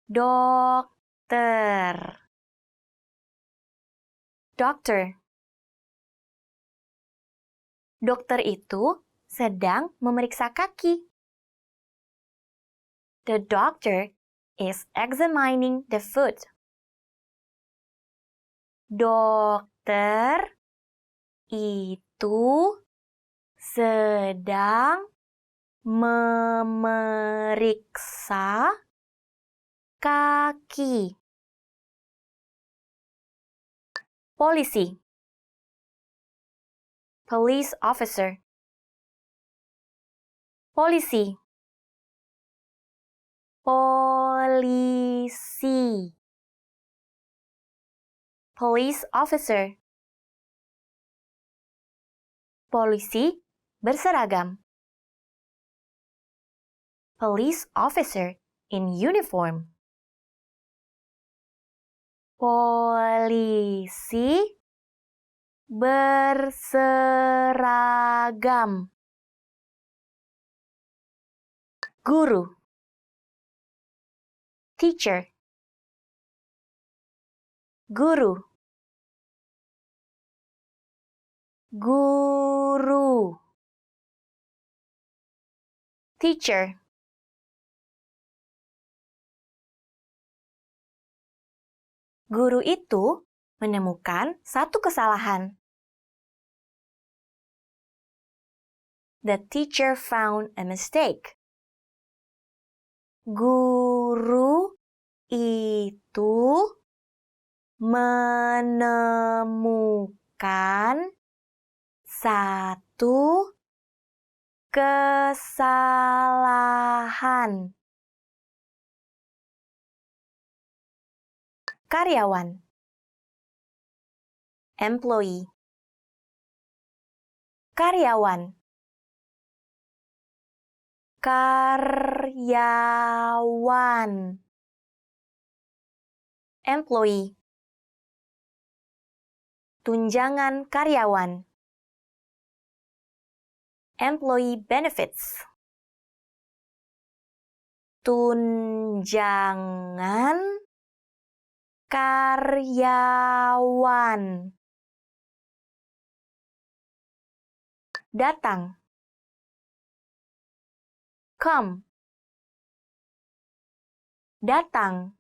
Dokter. Doctor. Dokter itu sedang memeriksa kaki. The doctor is examining the foot. Dokter itu sedang memeriksa kaki. Polisi. Police officer. Polisi. Polisi. Police officer. Polisi berseragam. Police officer in uniform. Polisi berseragam. Guru. Teacher. Guru. Guru. Teacher. Guru itu menemukan satu kesalahan. The teacher found a mistake. Guru itu menemukan satu kesalahan. Karyawan. Employee. Karyawan. Karyawan. Employee. Tunjangan karyawan. Employee benefits. Tunjangan karyawan. Datang. Come. Datang.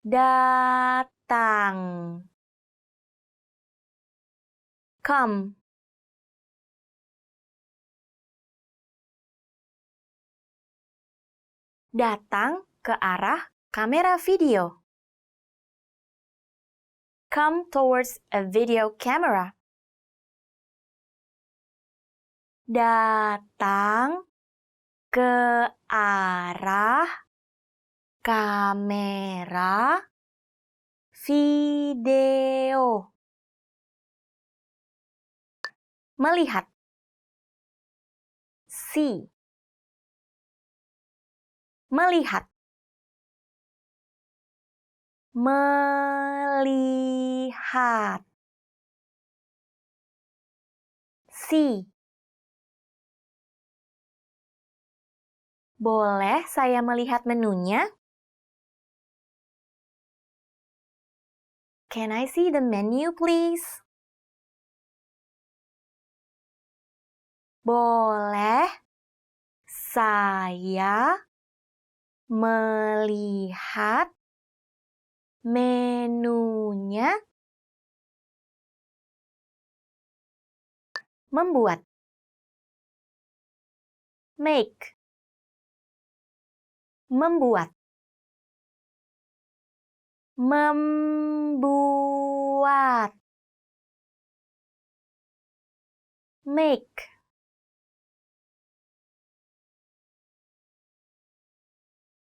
Datang. Come. Datang ke arah kamera video. Come towards a video camera. Datang ke arah kamera video. Melihat. See. Melihat. Melihat. See. Boleh saya melihat menunya? Can I see the menu, please? Boleh saya melihat menunya? Membuat. Make. Membuat. Membuat. Make.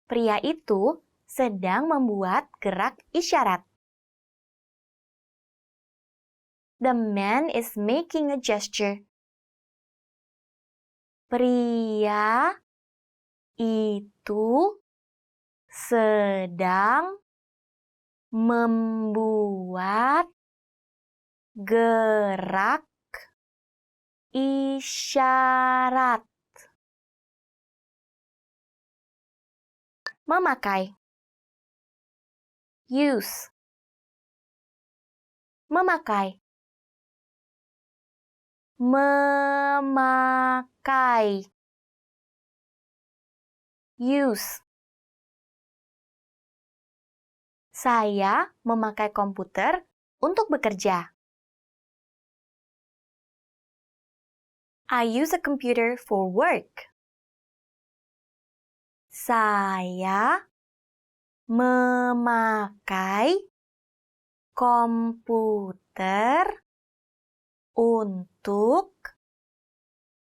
Pria itu sedang membuat gerak isyarat. The man is making a gesture. Pria itu sedang membuat gerak isyarat. Memakai. Use. Memakai. Memakai. Use. Saya memakai komputer untuk bekerja. I use a computer for work. Saya memakai komputer untuk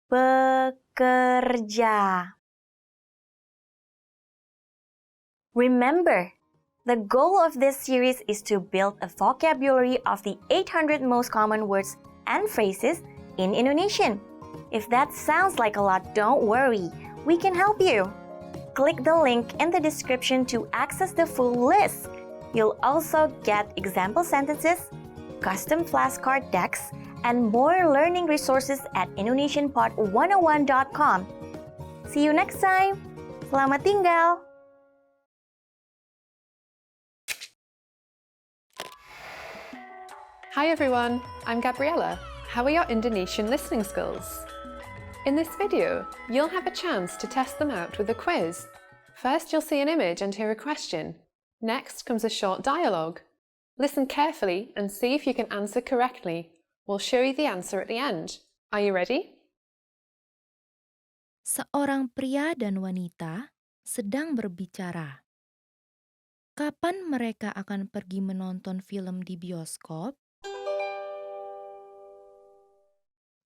bekerja. Remember, the goal of this series is to build a vocabulary of the 800 most common words and phrases in Indonesian. If that sounds like a lot, don't worry. We can help you. Click the link in the description to access the full list. You'll also get example sentences, custom flashcard decks, and more learning resources at indonesianpod101.com. See you next time. Selamat tinggal. Hi everyone, I'm Gabriella. How are your Indonesian listening skills? In this video, you'll have a chance to test them out with a quiz. First, you'll see an image and hear a question. Next comes a short dialogue. Listen carefully and see if you can answer correctly. We'll show you the answer at the end. Are you ready? Seorang pria dan wanita sedang berbicara. Kapan mereka akan pergi menonton film di bioskop?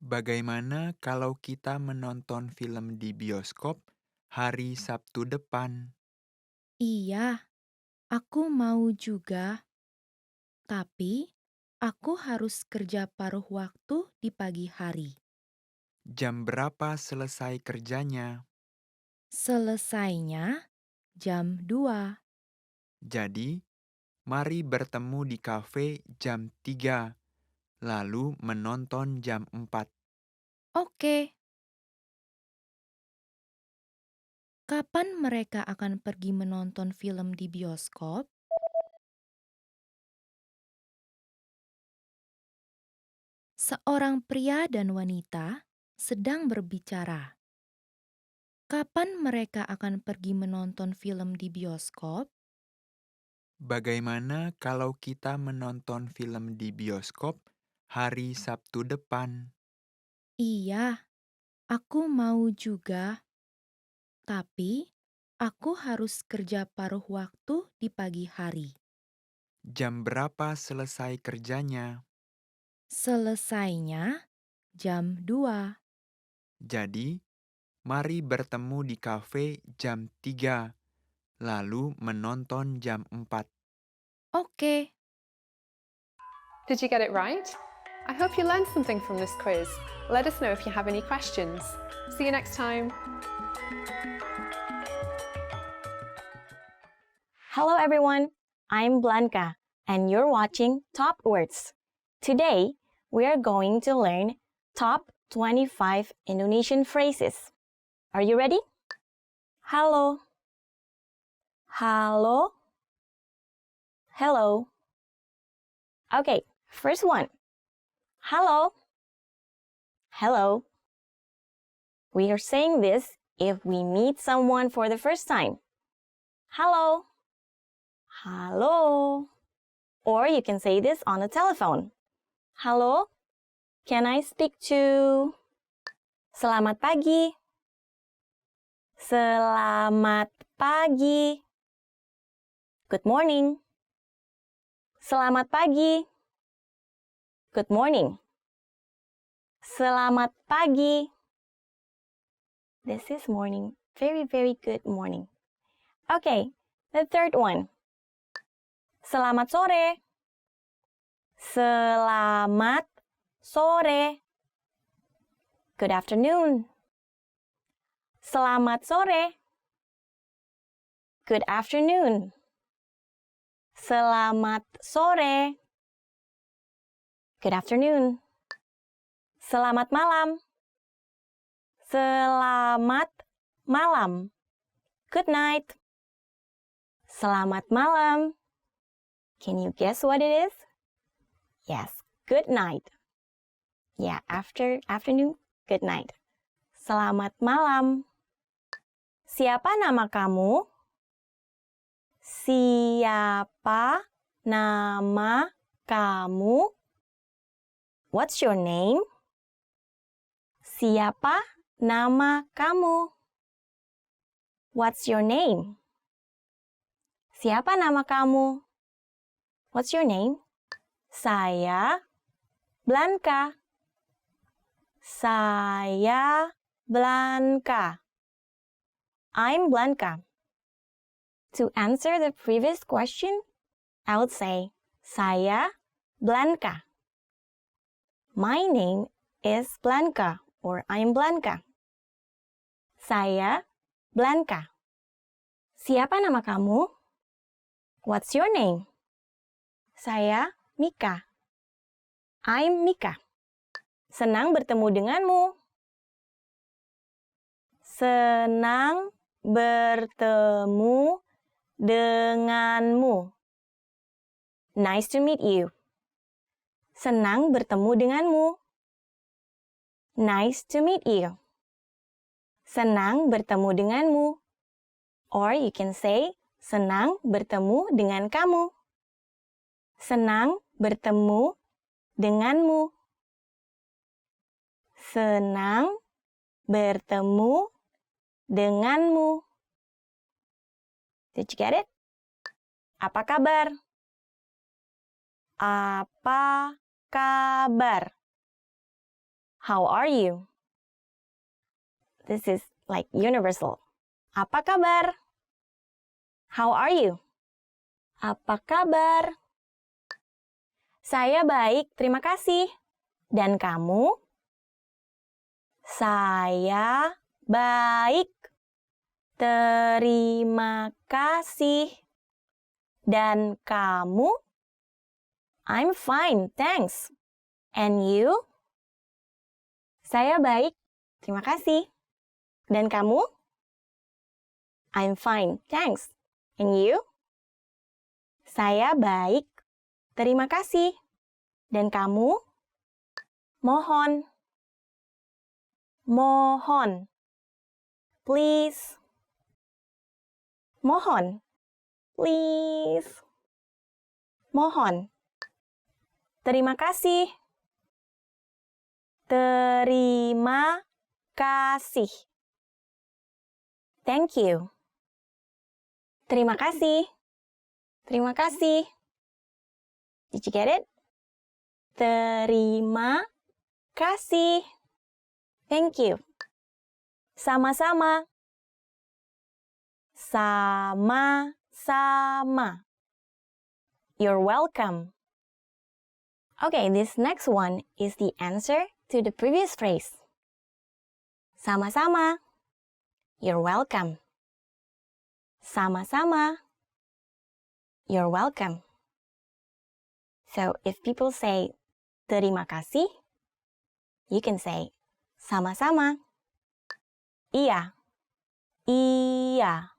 Bagaimana kalau kita menonton film di bioskop hari Sabtu depan? Iya, aku mau juga. Tapi, aku harus kerja paruh waktu di pagi hari. Jam berapa selesai kerjanya? Selesainya jam 2. Jadi, mari bertemu di kafe jam 3, lalu menonton jam 4. Oke. Kapan mereka akan pergi menonton film di bioskop? Seorang pria dan wanita sedang berbicara. Kapan mereka akan pergi menonton film di bioskop? Bagaimana kalau kita menonton film di bioskop hari Sabtu depan? Iya, aku mau juga. Tapi, aku harus kerja paruh waktu di pagi hari. Jam berapa selesai kerjanya? Selesainya jam 2. Jadi, mari bertemu di kafe jam 3, lalu menonton jam 4. Oke. Did you get it right? I hope you learned something from this quiz. Let us know if you have any questions. See you next time. Hello everyone, I'm Blanca, and you're watching Top Words. Today, we are going to learn top 25 Indonesian phrases. Are you ready? Halo. Halo. Hello. Okay, first one. Hello. Hello. We are saying this if we meet someone for the first time. Hello. Hello. Or you can say this on the telephone. Hello. Can I speak to... Selamat pagi. Selamat pagi. Good morning. Selamat pagi. Good morning. Selamat pagi. This is morning. Very, very good morning. Okay, the third one. Selamat sore. Selamat sore. Good afternoon. Selamat sore. Good afternoon. Selamat sore. Good afternoon. Selamat malam. Selamat malam. Good night. Selamat malam. Can you guess what it is? Yes, good night. Yeah, afternoon, good night. Selamat malam. Siapa nama kamu? Siapa nama kamu? What's your name? Siapa nama kamu? What's your name? Siapa nama kamu? What's your name? Saya Blanca. Saya Blanca. I'm Blanca. To answer the previous question, I would say, saya Blanca. My name is Blanca, or I'm Blanca. Saya Blanca. Siapa nama kamu? What's your name? Saya Mika. I'm Mika. Senang bertemu denganmu. Senang bertemu denganmu. Nice to meet you. Senang bertemu denganmu. Nice to meet you. Senang bertemu denganmu. Or you can say, senang bertemu dengan kamu. Senang bertemu denganmu. Senang bertemu denganmu. Did you get it? Apa kabar? Apa kabar? How are you? This is like universal. Apa kabar? How are you? Apa kabar? Saya baik, terima kasih. Dan kamu? Saya baik, terima kasih. Dan kamu? I'm fine, thanks. And you? Saya baik, terima kasih. Dan kamu? I'm fine, thanks. And you? Saya baik, terima kasih. Dan kamu? Mohon. Mohon. Please. Mohon. Please. Mohon. Terima kasih. Terima kasih. Thank you. Terima kasih. Terima kasih. Did you get it? Terima kasih. Thank you. Sama-sama. Sama-sama. You're welcome. Okay, this next one is the answer to the previous phrase. Sama-sama. You're welcome. Sama-sama. You're welcome. So if people say terima kasih, you can say sama-sama. Iya. Iya. Iya.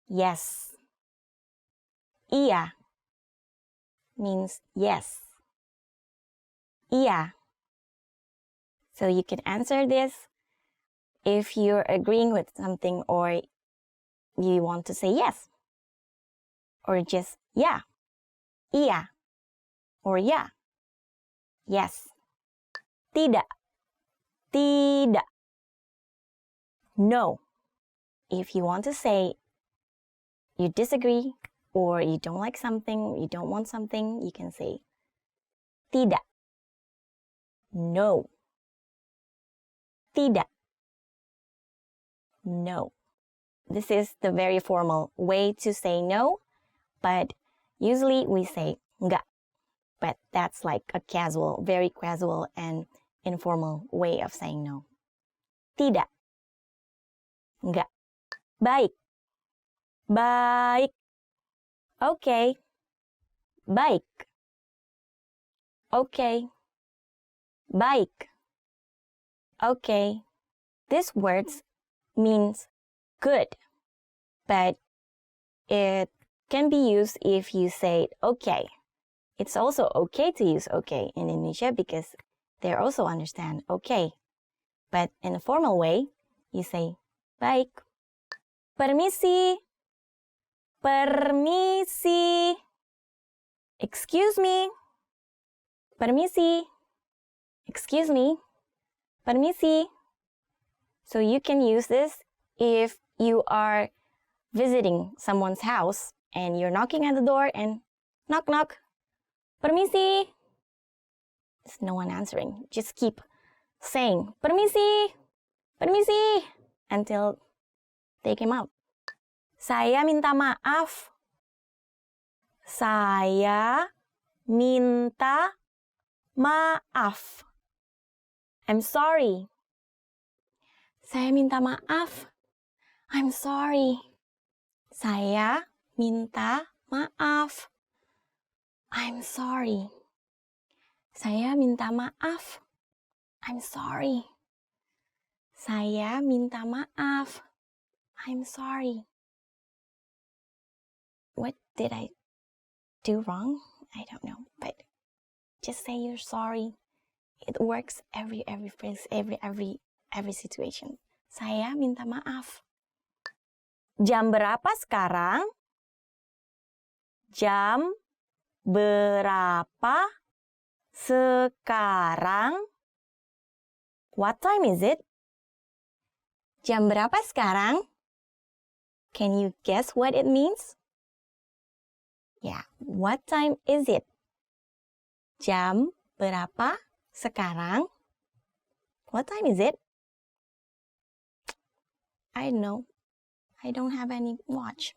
Yes. Iya means yes. Iya. So you can answer this if you're agreeing with something or you want to say yes. Or just yeah. Iya. Or yeah. Yes. Tidak. Tidak. No. If you want to say you disagree or you don't like something, you don't want something, you can say tidak. No. Tidak. No. This is the very formal way to say no, but usually we say enggak. But that's like a casual, very casual and informal way of saying no. Tidak. Enggak. Baik. Baik. Okay. Baik. Okay. Baik. Okay. This words means good, but it can be used if you say okay. It's also okay to use okay in Indonesia because they also understand okay. But in a formal way, you say baik. Permisi. Permisi. Excuse me. Permisi. Excuse me. Permisi. So you can use this if you are visiting someone's house and you're knocking at the door and knock knock. Permisi. There's no one answering. Just keep saying permisi. Permisi until they came out. Saya minta maaf. Saya minta maaf. I'm sorry. Saya minta maaf. I'm sorry. Saya minta maaf. I'm sorry. Saya minta maaf. I'm sorry. Saya minta maaf. I'm sorry. What did I do wrong? I don't know, but just say you're sorry. It works every phrase, every situation. Saya minta maaf. Jam berapa sekarang? Jam berapa sekarang? What time is it? Jam berapa sekarang? Can you guess what it means? Yeah, what time is it? Jam berapa sekarang? What time is it? I don't know. I don't have any watch.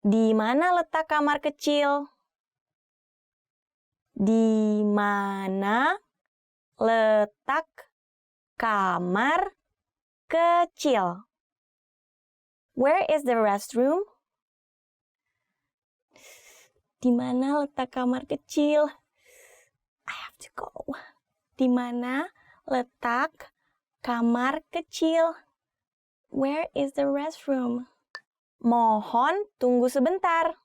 Di mana letak kamar kecil? Di mana letak kamar kecil? Where is the restroom? Di mana letak kamar kecil? I have to go. Di mana letak kamar kecil? Where is the restroom? Mohon tunggu sebentar.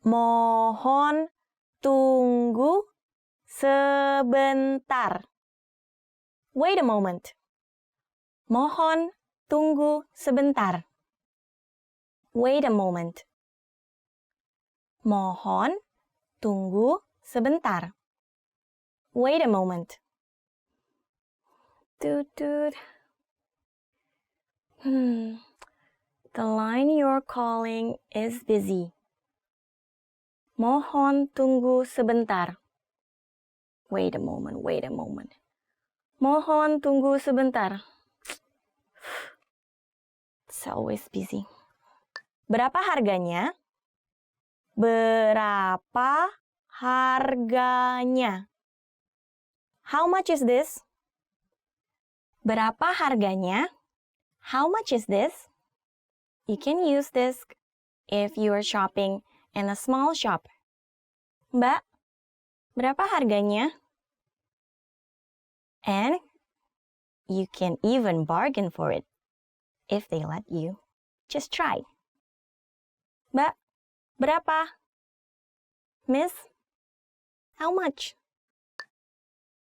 Mohon tunggu sebentar. Wait a moment. Mohon tunggu sebentar. Wait a moment. Mohon tunggu sebentar. Wait a moment. Toot toot. The line you're calling is busy. Mohon tunggu sebentar. Wait a moment, wait a moment. Mohon tunggu sebentar. It's always busy. Berapa harganya? Berapa harganya? How much is this? Berapa harganya? How much is this? You can use this if you are shopping in a small shop. Mbak, berapa harganya? And you can even bargain for it. if they let you. Just try. Mbak, berapa? Miss, how much?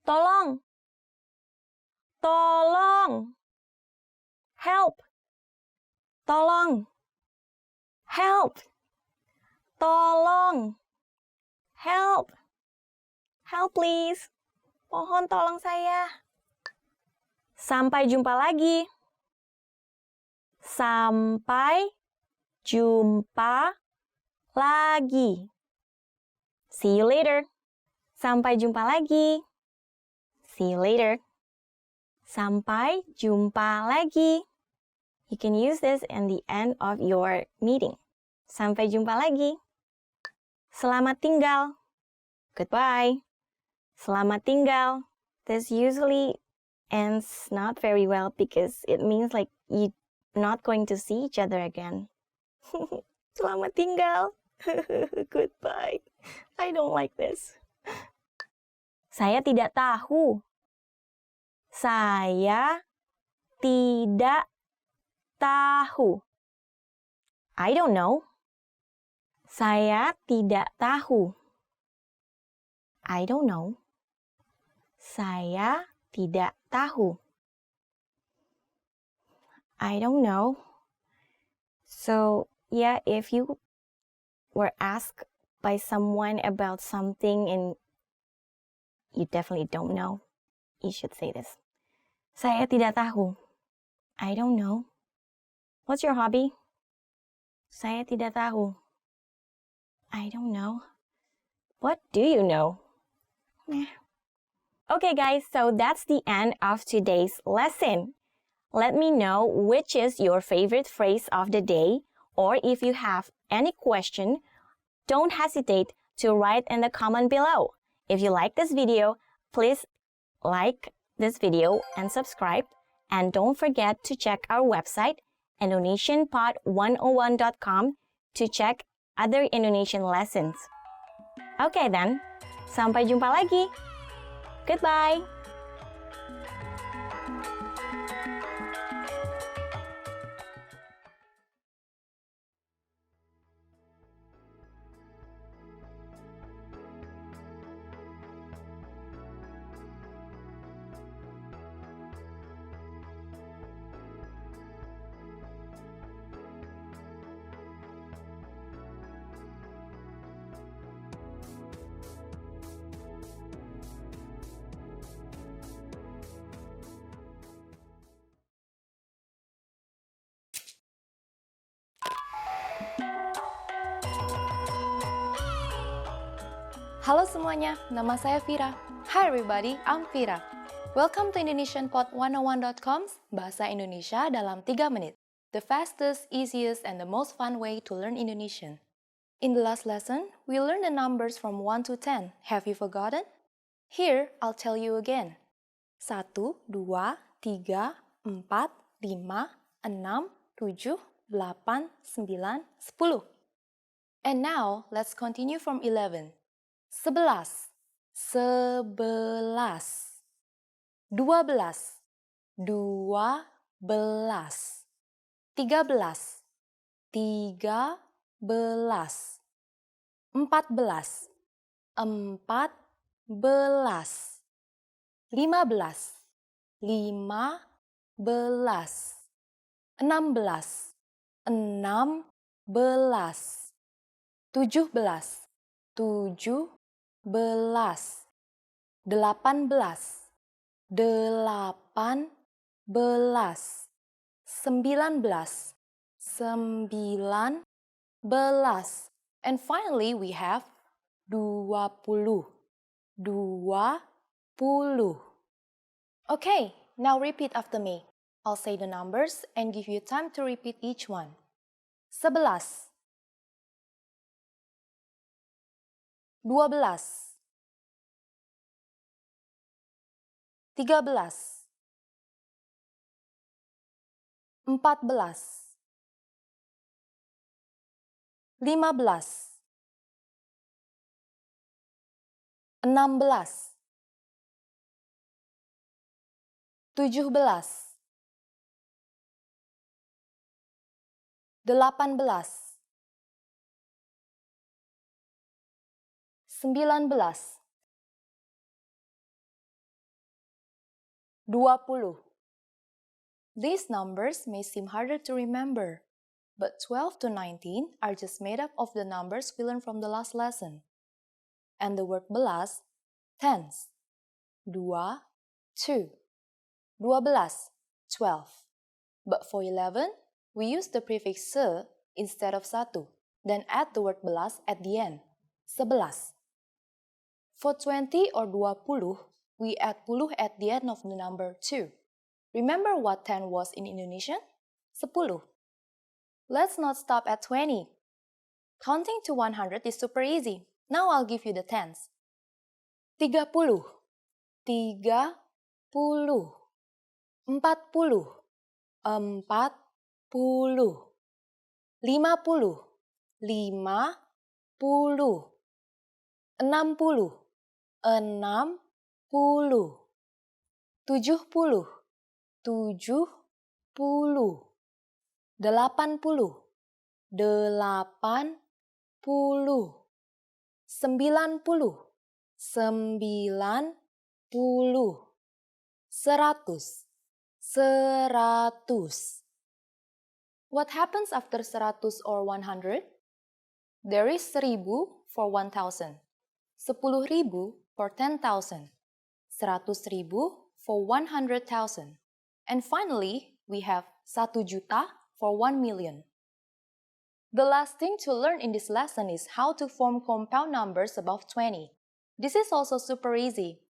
Tolong. Tolong. Help. Tolong. Help. Tolong. Help. Help please. Mohon tolong saya. Sampai jumpa lagi. Sampai jumpa lagi. See you later. Sampai jumpa lagi. See you later. Sampai jumpa lagi. You can use this in the end of your meeting. Sampai jumpa lagi. Selamat tinggal. Goodbye. Selamat tinggal. This usually ends not very well because it means like you're not going to see each other again. Selamat tinggal. Goodbye. I don't like this. Saya tidak tahu. Saya tidak tahu. I don't know. Saya tidak tahu. I don't know. Saya tidak tahu. I don't know. So, yeah, if you were asked by someone about something and you definitely don't know, you should say this. Saya tidak tahu. I don't know. What's your hobby? Saya tidak tahu. I don't know. What do you know? Okay guys, so that's the end of today's lesson. Let me know which is your favorite phrase of the day, or if you have any question, don't hesitate to write in the comment below. If you like this video, please like this video and subscribe, and don't forget to check our website indonesianpod101.com to check other Indonesian lessons. Okay then, sampai jumpa lagi. Goodbye. Halo semuanya, nama saya Vira. Hi everybody, I'm Vira. Welcome to IndonesianPod101.com's Bahasa Indonesia dalam 3 menit. The fastest, easiest, and the most fun way to learn Indonesian. In the last lesson, we learned the numbers from 1 to 10. Have you forgotten? Here, I'll tell you again. 1, 2, 3, 4, 5, 6, 7, 8, 9, 10. And now, let's continue from 11. 11, 11, 12, 12, 13, 13, 14, 14, 15, 15, 16, 16, 17, 17, 18, 19, 19, and finally we have 20, 20. Okay, now repeat after me. I'll say the numbers and give you time to repeat each one. 11, 12, 13, 14, 15, 16, 17, 18, 19, 20. These numbers may seem harder to remember, but 12 to 19 are just made up of the numbers we learned from the last lesson. And the word belas, tens. 2, 2. 12, 12. But for 11, we use the prefix se instead of satu, then add the word belas at the end, 11. For 20 or 20, we add puluh at the end of the number 2. Remember what 10 was in Indonesian? 10. Let's not stop at 20. Counting to 100 is super easy. Now I'll give you the tens. 30, 30, 40, 40, 50, 50, 60, 60, 70, 70, 80, 80, 90, 90, 100, 100. What happens after 100 or 100? There is 1000 for 1000, 10.000 for 10,000, 100.000 for 100,000, and finally, we have 1 juta for 1 million. The last thing to learn in this lesson is how to form compound numbers above 20. This is also super easy.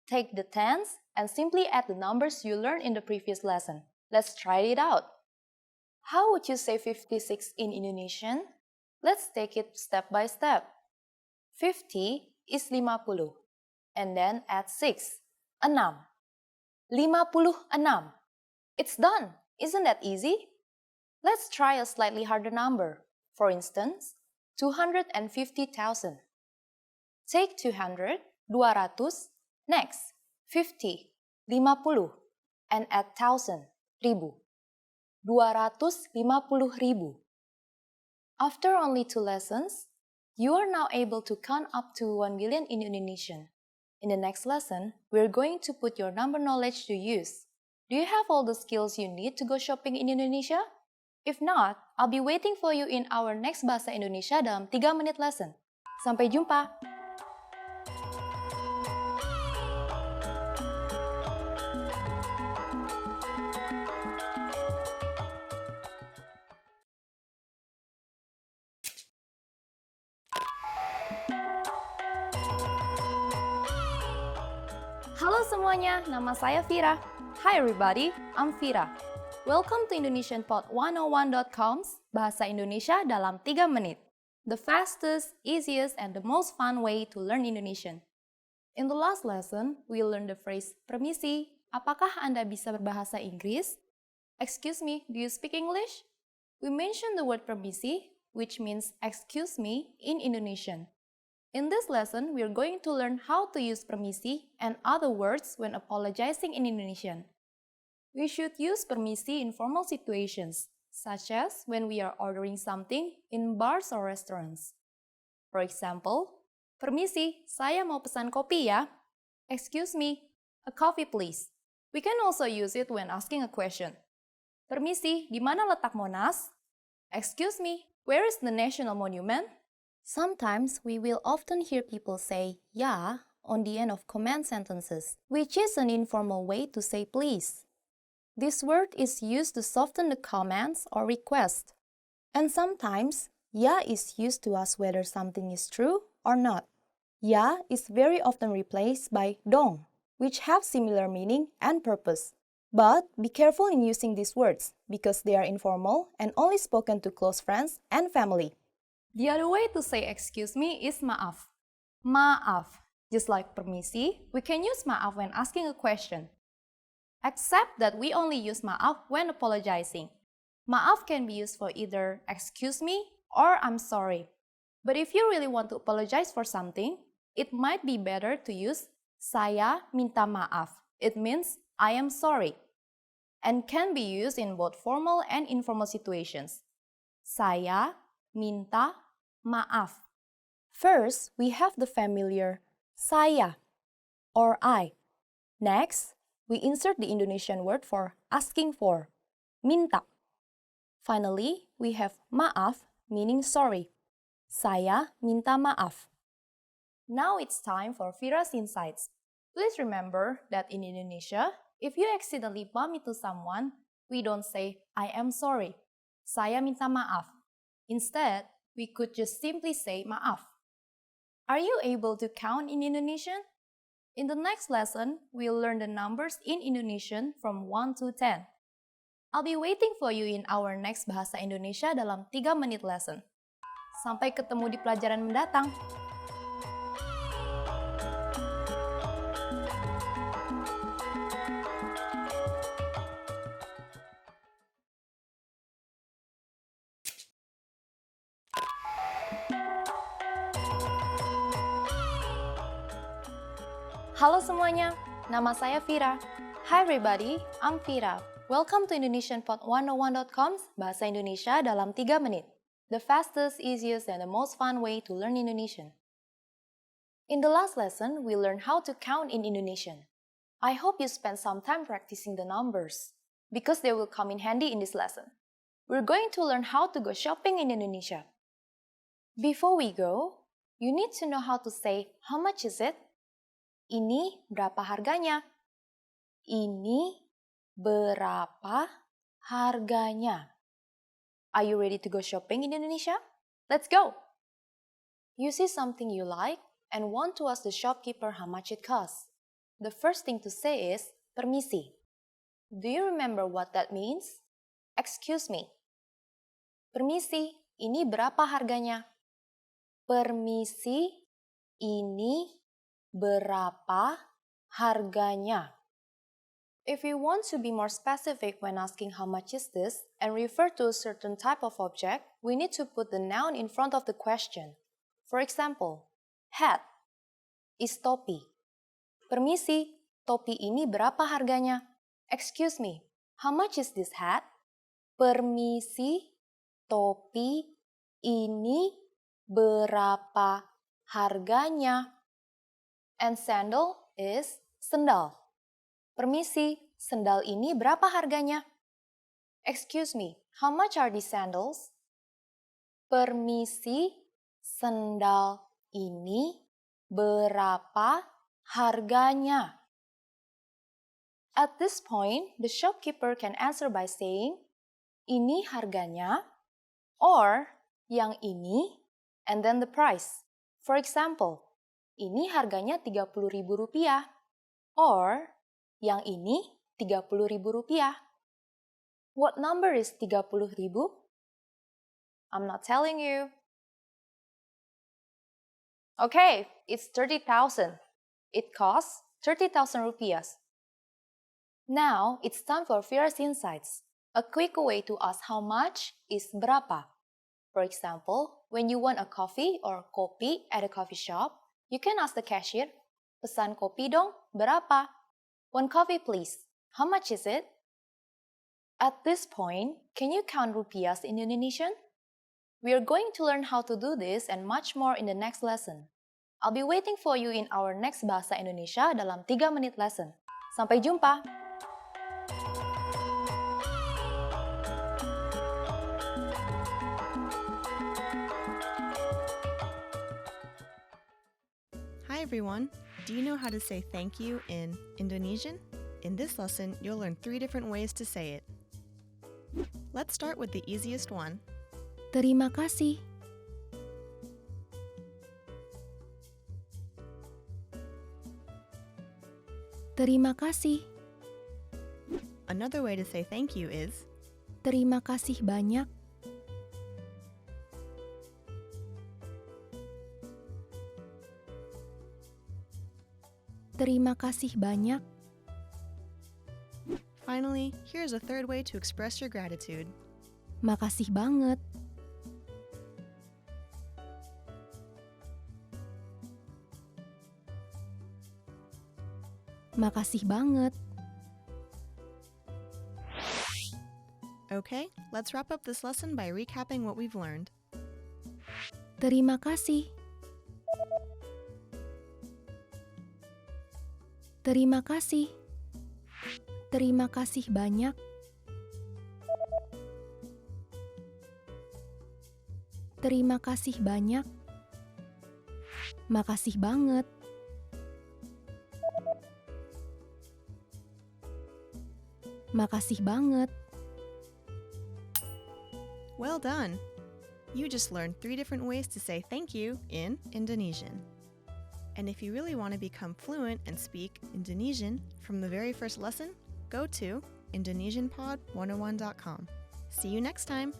Take the tens and simply add the numbers you learned in the previous lesson. Let's try it out. How would you say 56 in Indonesian? Let's take it step by step. 50 is 50, and then add 6, 6. 56. It's done! Isn't that easy? Let's try a slightly harder number. For instance, 250,000. Take 200, 200, next, 50, 50, and add 1,000, 1,000. 250,000. After only 2 lessons, you are now able to count up to 1 million in Indonesian. In the next lesson, we're going to put your number knowledge to use. Do you have all the skills you need to go shopping in Indonesia? If not, I'll be waiting for you in our next Bahasa Indonesia dalam 3 menit lesson. Sampai jumpa! Halo semuanya, nama saya Vira. Hi everybody, I'm Vira. Welcome to IndonesianPod101.com's Bahasa Indonesia dalam 3 menit. The fastest, easiest, and the most fun way to learn Indonesian. In the last lesson, we learned the phrase permisi. Apakah Anda bisa berbahasa Inggris? Excuse me, do you speak English? We mentioned the word permisi, which means excuse me in Indonesian. In this lesson, we are going to learn how to use permisi and other words when apologizing in Indonesian. We should use permisi in formal situations, such as when we are ordering something in bars or restaurants. For example, permisi, saya mau pesan kopi ya. Excuse me, a coffee please. We can also use it when asking a question. Permisi, di mana letak Monas? Excuse me, where is the National Monument? Sometimes we will often hear people say ya on the end of command sentences, which is an informal way to say please. This word is used to soften the commands or request. And sometimes ya is used to ask whether something is true or not. Ya is very often replaced by dong, which have similar meaning and purpose. But be careful in using these words because they are informal and only spoken to close friends and family. The other way to say excuse me is maaf. Maaf. Just like permisi, we can use maaf when asking a question. Except that we only use maaf when apologizing. Maaf can be used for either excuse me or I'm sorry. But if you really want to apologize for something, it might be better to use saya minta maaf. It means I am sorry. And can be used in both formal and informal situations. Saya minta maaf. First, we have the familiar saya or I. Next, we insert the Indonesian word for asking for, minta. Finally, we have maaf, meaning sorry. Saya minta maaf. Now it's time for Vira's Insights. Please remember that in Indonesia, if you accidentally bump into someone, we don't say, I am sorry. Saya minta maaf. Instead, we could just simply say maaf. Are you able to count in Indonesian? In the next lesson, we'll learn the numbers in Indonesian from 1 to 10. I'll be waiting for you in our next Bahasa Indonesia dalam 3 menit lesson. Sampai ketemu di pelajaran mendatang. Halo semuanya, nama saya Vira. Hi everybody, I'm Vira. Welcome to IndonesianPod101.com's Bahasa Indonesia dalam 3 menit. The fastest, easiest, and the most fun way to learn Indonesian. In the last lesson, we learned how to count in Indonesian. I hope you spend some time practicing the numbers, because they will come in handy in this lesson. We're going to learn how to go shopping in Indonesia. Before we go, you need to know how to say, how much is it? Ini berapa harganya? Ini berapa harganya? Are you ready to go shopping in Indonesia? Let's go! You see something you like and want to ask the shopkeeper how much it costs. The first thing to say is, permisi. Do you remember what that means? Excuse me. Permisi, ini berapa harganya? Permisi, ini berapa harganya? If you want to be more specific when asking how much is this and refer to a certain type of object, we need to put the noun in front of the question. For example, hat is topi. Permisi, topi ini berapa harganya? Excuse me, how much is this hat? Permisi, topi ini berapa harganya? And sandal is sendal. Permisi, sendal ini berapa harganya? Excuse me, how much are these sandals? Permisi, sendal ini berapa harganya? At this point, the shopkeeper can answer by saying, ini harganya, or yang ini, and then the price. For example, ini harganya Rp30.000, or yang ini Rp30.000. What number is 30.000? I'm not telling you. Okay, it's 30,000. It costs 30,000 rupiahs. Now, it's time for Vira's Insights. A quick way to ask how much is berapa. For example, when you want a coffee or kopi at a coffee shop, you can ask the cashier, pesan kopi dong, berapa? One coffee please. How much is it? At this point, can you count rupiahs in Indonesian? We are going to learn how to do this and much more in the next lesson. I'll be waiting for you in our next Bahasa Indonesia dalam 3 menit lesson. Sampai jumpa! Hi everyone! Do you know how to say thank you in Indonesian? In this lesson, you'll learn 3 different ways to say it. Let's start with the easiest one. Terima kasih. Terima kasih. Another way to say thank you is Terima kasih banyak. Terima kasih banyak. Finally, here's a third way to express your gratitude. Makasih banget. Makasih banget. Okay, let's wrap up this lesson by recapping what we've learned. Terima kasih. Terima kasih. Terima kasih banyak. Terima kasih banyak. Makasih banget. Makasih banget. Well done! You just learned 3 different ways to say thank you in Indonesian. And if you really want to become fluent and speak Indonesian from the very first lesson, go to IndonesianPod101.com. See you next time!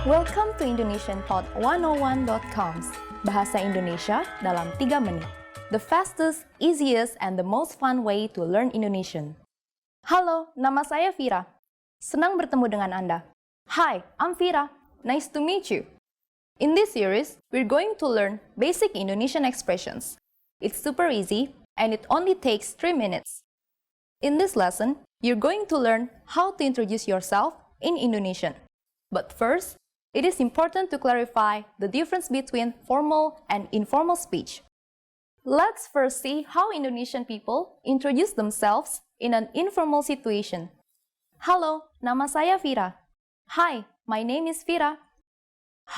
Welcome to IndonesianPod101.com's Bahasa Indonesia dalam 3 menit. The fastest, easiest, and the most fun way to learn Indonesian. Halo, nama saya Vira. Senang bertemu dengan Anda. Hi, I'm Vira. Nice to meet you. In this series, we're going to learn basic Indonesian expressions. It's super easy, and it only takes 3 minutes. In this lesson, you're going to learn how to introduce yourself in Indonesian. But first, it is important to clarify the difference between formal and informal speech. Let's first see how Indonesian people introduce themselves in an informal situation. Halo, nama saya Vira. Hi, my name is Vira.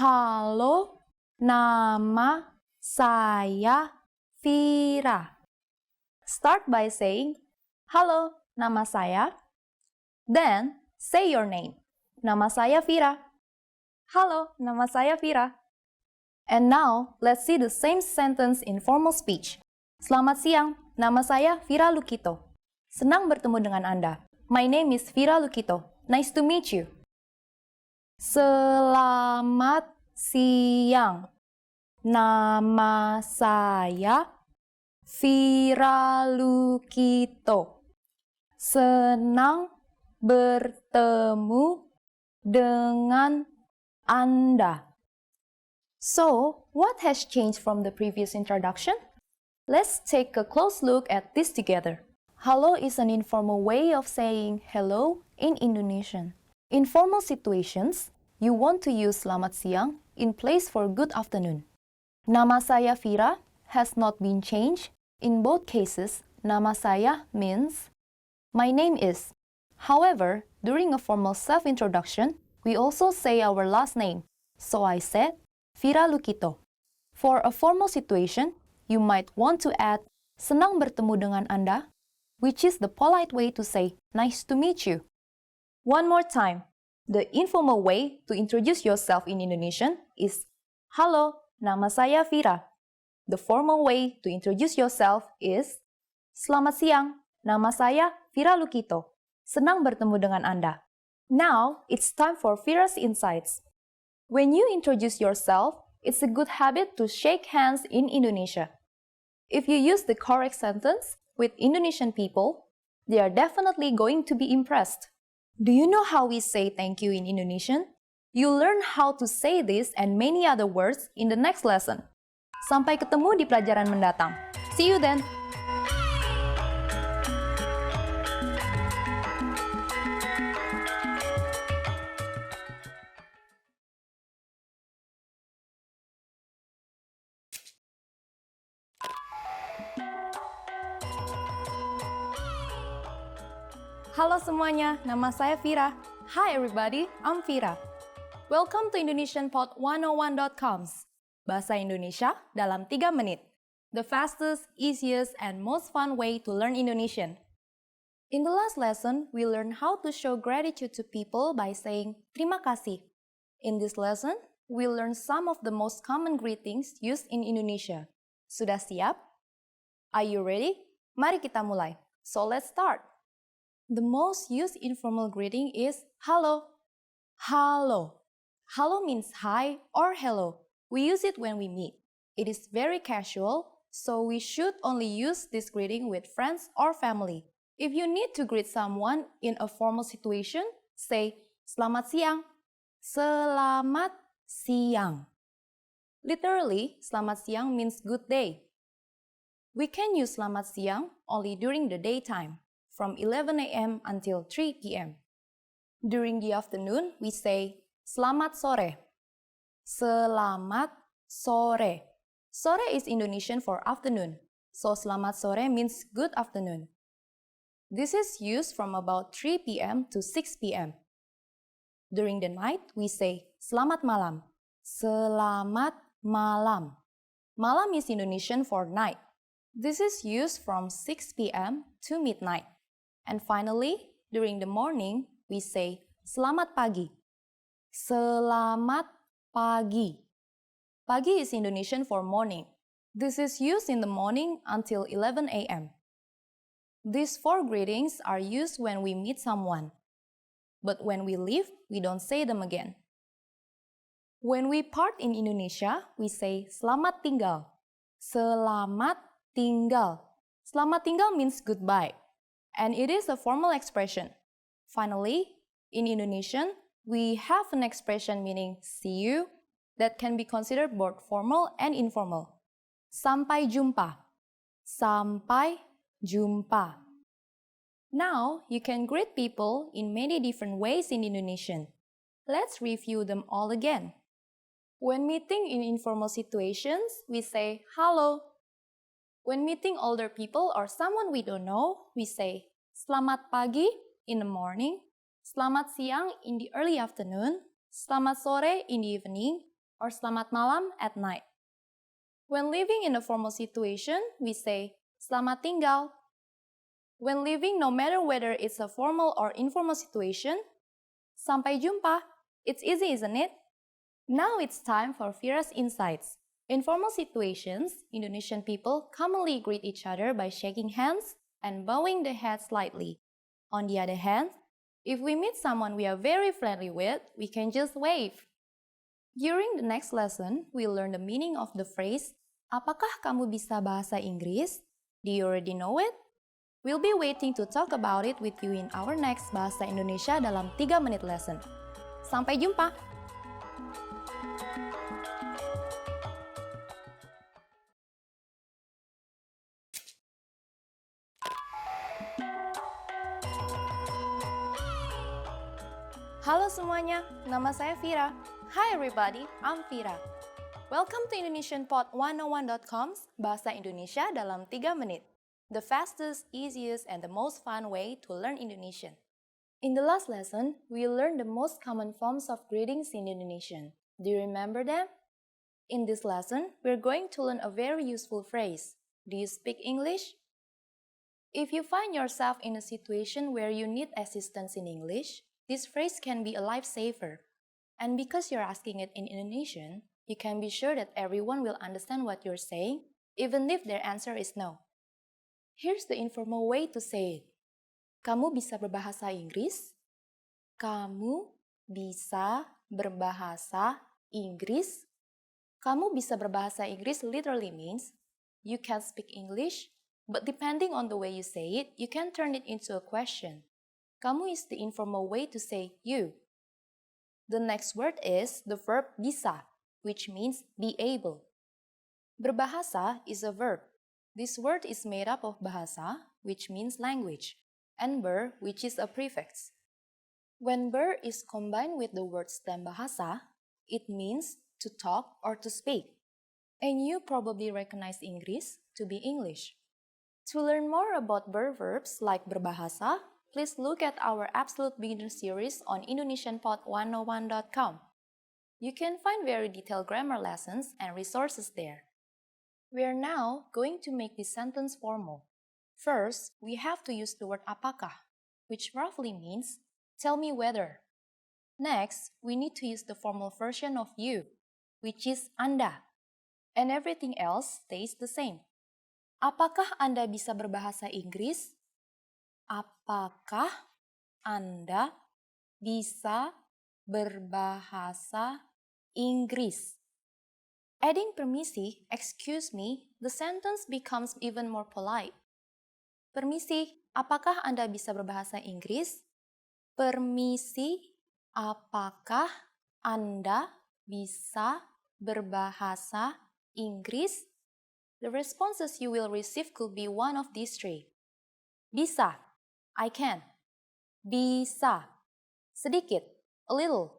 Halo, nama saya Vira. Start by saying, halo, nama saya. Then, say your name. Nama saya Vira. Halo, nama saya Vira. And now, let's see the same sentence in formal speech. Selamat siang, nama saya Vira Lukito. Senang bertemu dengan Anda. My name is Vira Lukito. Nice to meet you. Selamat siang, nama saya Vira Lukito. Senang bertemu dengan Anda. So, what has changed from the previous introduction? Let's take a close look at this together. Halo is an informal way of saying hello in Indonesian. In formal situations, you want to use selamat siang in place for good afternoon. Nama saya Vira has not been changed. In both cases, nama saya means my name is. However, during a formal self-introduction, we also say our last name. So I said, Vira Lukito. For a formal situation, you might want to add senang bertemu dengan Anda, which is the polite way to say nice to meet you. One more time. The informal way to introduce yourself in Indonesian is halo, nama saya Vira. The formal way to introduce yourself is selamat siang, nama saya Vira Lukito. Senang bertemu dengan Anda. Now, it's time for Vira's insights. When you introduce yourself, it's a good habit to shake hands in Indonesia. If you use the correct sentence with Indonesian people, they are definitely going to be impressed. Do you know how we say thank you in Indonesian? You'll learn how to say this and many other words in the next lesson. Sampai ketemu di pelajaran mendatang. See you then! Halo semuanya, nama saya Vira. Hi everybody, I'm Vira. Welcome to IndonesianPod101.com's Bahasa Indonesia dalam 3 menit. The fastest, easiest, and most fun way to learn Indonesian. In the last lesson, we learned how to show gratitude to people by saying terima kasih. In this lesson, we'll learn some of the most common greetings used in Indonesia. Sudah siap? Are you ready? Mari kita mulai. So let's start. The most used informal greeting is halo. Halo. Halo means hi or hello. We use it when we meet. It is very casual, so we should only use this greeting with friends or family. If you need to greet someone in a formal situation, say selamat siang. Selamat siang. Literally, selamat siang means good day. We can use selamat siang only during the daytime, from 11 a.m. until 3 p.m. During the afternoon, we say selamat sore. Selamat sore. Sore is Indonesian for afternoon, so selamat sore means good afternoon. This is used from about 3 p.m. to 6 p.m. During the night, we say selamat malam. Selamat malam. Malam is Indonesian for night. This is used from 6 p.m. to midnight. And finally, during the morning, we say selamat pagi. Selamat pagi. Pagi is Indonesian for morning. This is used in the morning until 11 a.m. These 4 greetings are used when we meet someone. But when we leave, we don't say them again. When we part in Indonesia, we say selamat tinggal. Selamat tinggal. Selamat tinggal means goodbye, and it is a formal expression. Finally, in Indonesian, we have an expression meaning see you that can be considered both formal and informal. Sampai jumpa. Sampai jumpa. Now, you can greet people in many different ways in Indonesian. Let's review them all again. When meeting in informal situations, we say halo. When meeting older people or someone we don't know, we say selamat pagi in the morning, selamat siang in the early afternoon, selamat sore in the evening, or selamat malam at night. When living in a formal situation, we say selamat tinggal. When living, no matter whether it's a formal or informal situation, sampai jumpa. It's easy, isn't it? Now it's time for Vira's insights. In formal situations, Indonesian people commonly greet each other by shaking hands and bowing the head slightly. On the other hand, if we meet someone we are very friendly with, we can just wave. During the next lesson, we'll learn the meaning of the phrase, apakah kamu bisa bahasa Inggris? Do you already know it? We'll be waiting to talk about it with you in our next Bahasa Indonesia dalam 3 menit lesson. Sampai jumpa! Halo semuanya, nama saya Vira. Hi everybody, I'm Vira. Welcome to IndonesianPod101.com's Bahasa Indonesia dalam 3 menit. The fastest, easiest, and the most fun way to learn Indonesian. In the last lesson, we learned the most common forms of greetings in Indonesian. Do you remember them? In this lesson, we're going to learn a very useful phrase. Do you speak English? If you find yourself in a situation where you need assistance in English, this phrase can be a lifesaver. And because you're asking it in Indonesian, you can be sure that everyone will understand what you're saying, even if their answer is no. Here's the informal way to say it. Kamu bisa berbahasa Inggris? Kamu bisa berbahasa Inggris? Kamu bisa berbahasa Inggris literally means you can speak English, but depending on the way you say it, you can turn it into a question. Kamu is the informal way to say you. The next word is the verb bisa, which means be able. Berbahasa is a verb. This word is made up of bahasa, which means language, and ber, which is a prefix. When ber is combined with the word stem bahasa, it means to talk or to speak. And you probably recognize Inggris to be English. To learn more about ber verbs like berbahasa, please look at our Absolute Beginner series on IndonesianPod101.com. You can find very detailed grammar lessons and resources there. We are now going to make this sentence formal. First, we have to use the word apakah, which roughly means tell me whether. Next, we need to use the formal version of you, which is Anda. And everything else stays the same. Apakah Anda bisa berbahasa Inggris? Apakah Anda bisa berbahasa Inggris? Adding permisi, excuse me, the sentence becomes even more polite. Permisi, apakah Anda bisa berbahasa Inggris? Permisi, apakah Anda bisa berbahasa Inggris? The responses you will receive could be one of these three. Bisa, I can. Bisa, sedikit, a little.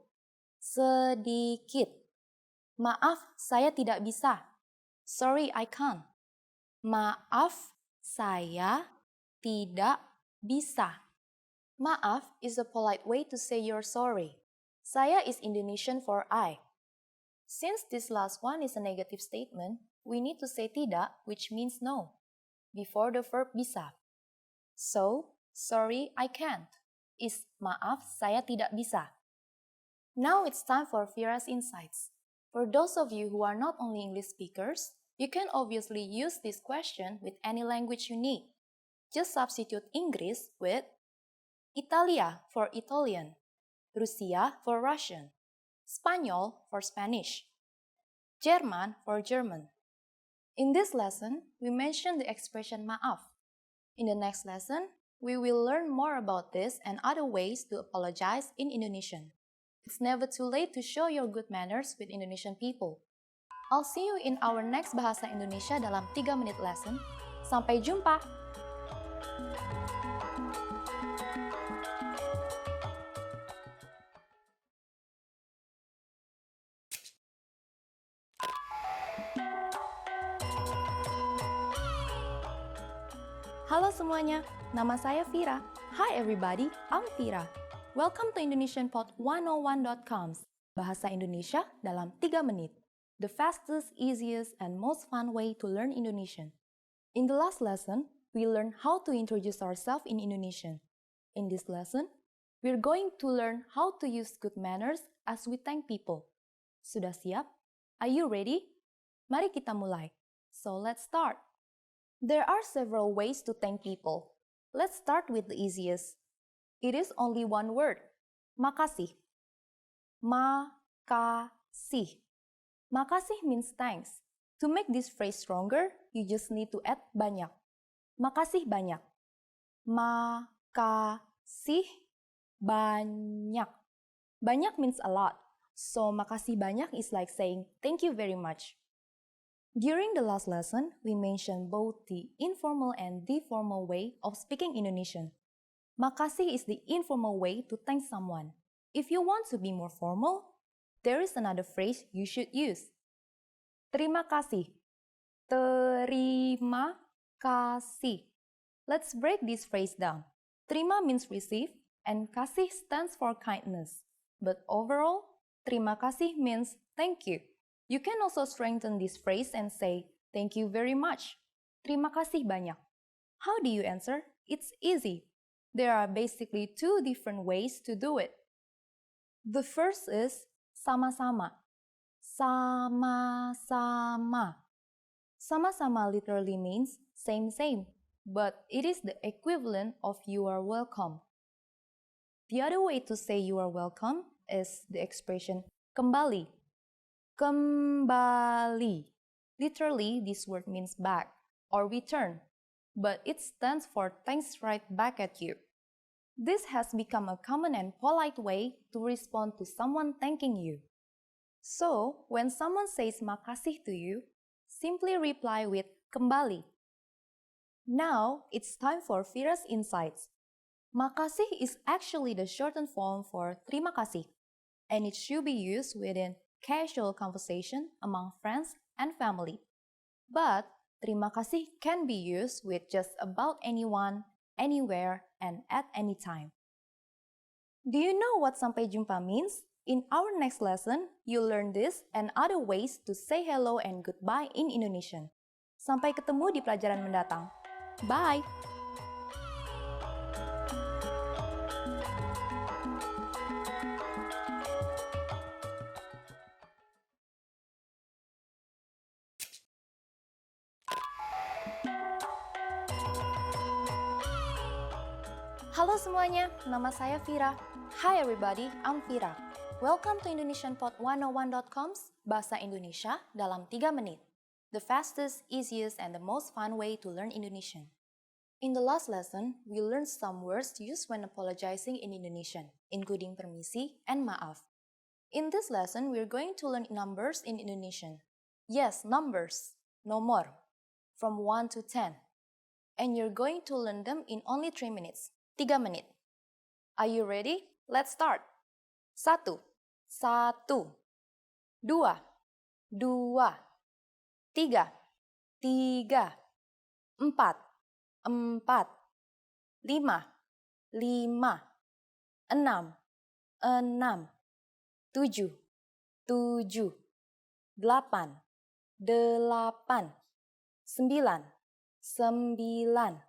Sedikit. Maaf, saya tidak bisa. Sorry, I can't. Maaf, saya tidak bisa. Maaf is a polite way to say you're sorry. Saya is Indonesian for I. Since this last one is a negative statement, we need to say tidak, which means no, before the verb bisa. So, sorry, I can't is maaf, saya tidak bisa. Now it's time for Vira's insights. For those of you who are not only English speakers, you can obviously use this question with any language you need. Just substitute English with Italia for Italian, Rusia for Russian, Spanish for Spanish, German for German. In this lesson, we mentioned the expression maaf. In the next lesson, we will learn more about this and other ways to apologize in Indonesian. It's never too late to show your good manners with Indonesian people. I'll see you in our next Bahasa Indonesia dalam 3 menit lesson. Sampai jumpa! Halo semuanya, nama saya Vira. Hi everybody, I'm Vira. Welcome to IndonesianPod101.com. Bahasa Indonesia dalam 3 menit. The fastest, easiest, and most fun way to learn Indonesian. In the last lesson, we learned how to introduce ourselves in Indonesian. In this lesson, we're going to learn how to use good manners as we thank people. Sudah siap? Are you ready? Mari kita mulai. So let's start. There are several ways to thank people. Let's start with the easiest. It is only one word. Makasih. Makasih. Makasih means thanks. To make this phrase stronger, you just need to add banyak. Makasih banyak. Makasih banyak. Banyak means a lot. So makasih banyak is like saying thank you very much. During the last lesson, we mentioned both the informal and the formal way of speaking Indonesian. Makasih is the informal way to thank someone. If you want to be more formal, there is another phrase you should use. Terima kasih. Terima kasih. Let's break this phrase down. Terima means receive, and kasih stands for kindness. But overall, terima kasih means thank you. You can also strengthen this phrase and say, thank you very much. Terima kasih banyak. How do you answer? It's easy. There are basically 2 different ways to do it. The first is sama-sama. Sama-sama. Sama-sama literally means same, but it is the equivalent of you are welcome. The other way to say you are welcome is the expression kembali. Kembali. Literally, this word means back or return, but it stands for thanks right back at you. This has become a common and polite way to respond to someone thanking you. So, when someone says makasih to you, simply reply with kembali. Now, it's time for Vira's insights. Makasih is actually the shortened form for terima kasih, and it should be used within casual conversation among friends and family. But terima kasih can be used with just about anyone, anywhere, and at any time. Do you know what sampai jumpa means? In our next lesson, you'll learn this and other ways to say hello and goodbye in Indonesian. Sampai ketemu di pelajaran mendatang. Bye! Halo semuanya, nama saya Vira. Hi everybody, I'm Vira. Welcome to IndonesianPod101.com's Bahasa Indonesia dalam 3 menit. The fastest, easiest, and the most fun way to learn Indonesian. In the last lesson, we learned some words used when apologizing in Indonesian, including permisi and maaf. In this lesson, we're going to learn numbers in Indonesian. Yes, numbers, nomor, from 1 to 10. And you're going to learn them in only 3 minutes, 3 menit. Are you ready? Let's start. 1, 1, 2, 2, 3, 3, 4, 5, 5, 6, 7, 7, 8, 8, 9, 9,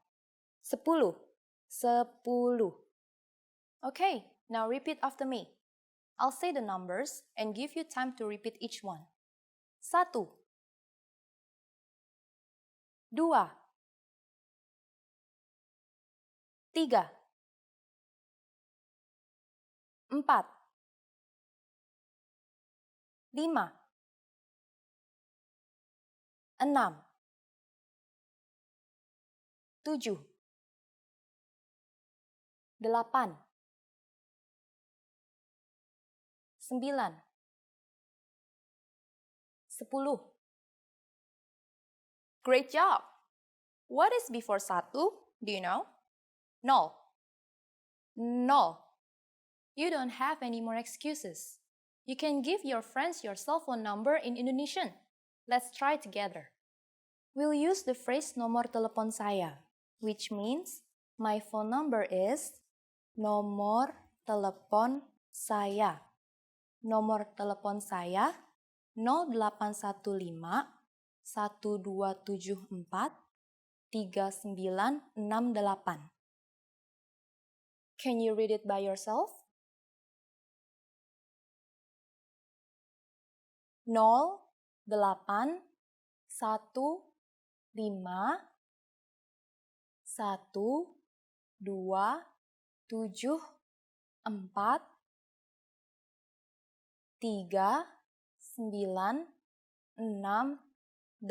10, 10. Okay, now repeat after me. I'll say the numbers and give you time to repeat each one. 1, 2, 3, 4, 5, 6, 7, 8, 9, 10. Great job! What is before 1? Do you know? Nol. Nol. You don't have any more excuses. You can give your friends your cell phone number in Indonesian. Let's try together. We'll use the phrase nomor telepon saya, which means my phone number is nomor telepon saya. Nomor telepon saya 0815 1274 3968. Can you read it by yourself? 0, 8, 1, 5, 1, 2, 7, 4, 3, 9, 6, 8.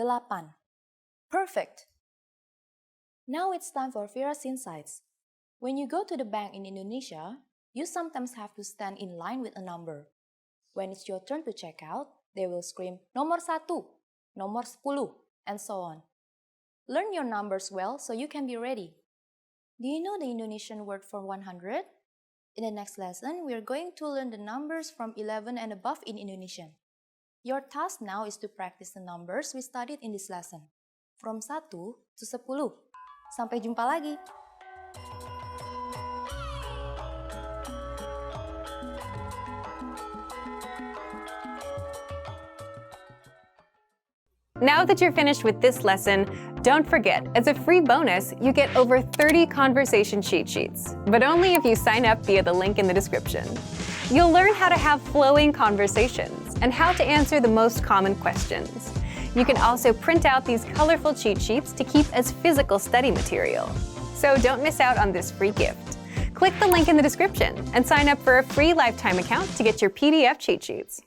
Perfect! Now it's time for Vira's Insights. When you go to the bank in Indonesia, you sometimes have to stand in line with a number. When it's your turn to check out, they will scream nomor 1, nomor 10, and so on. Learn your numbers well so you can be ready. Do you know the Indonesian word for 100? In the next lesson, we are going to learn the numbers from 11 and above in Indonesian. Your task now is to practice the numbers we studied in this lesson, from 1 to 10. Sampai jumpa lagi! Now that you're finished with this lesson, don't forget, as a free bonus, you get over 30 conversation cheat sheets, but only if you sign up via the link in the description. You'll learn how to have flowing conversations and how to answer the most common questions. You can also print out these colorful cheat sheets to keep as physical study material. So don't miss out on this free gift. Click the link in the description and sign up for a free lifetime account to get your PDF cheat sheets.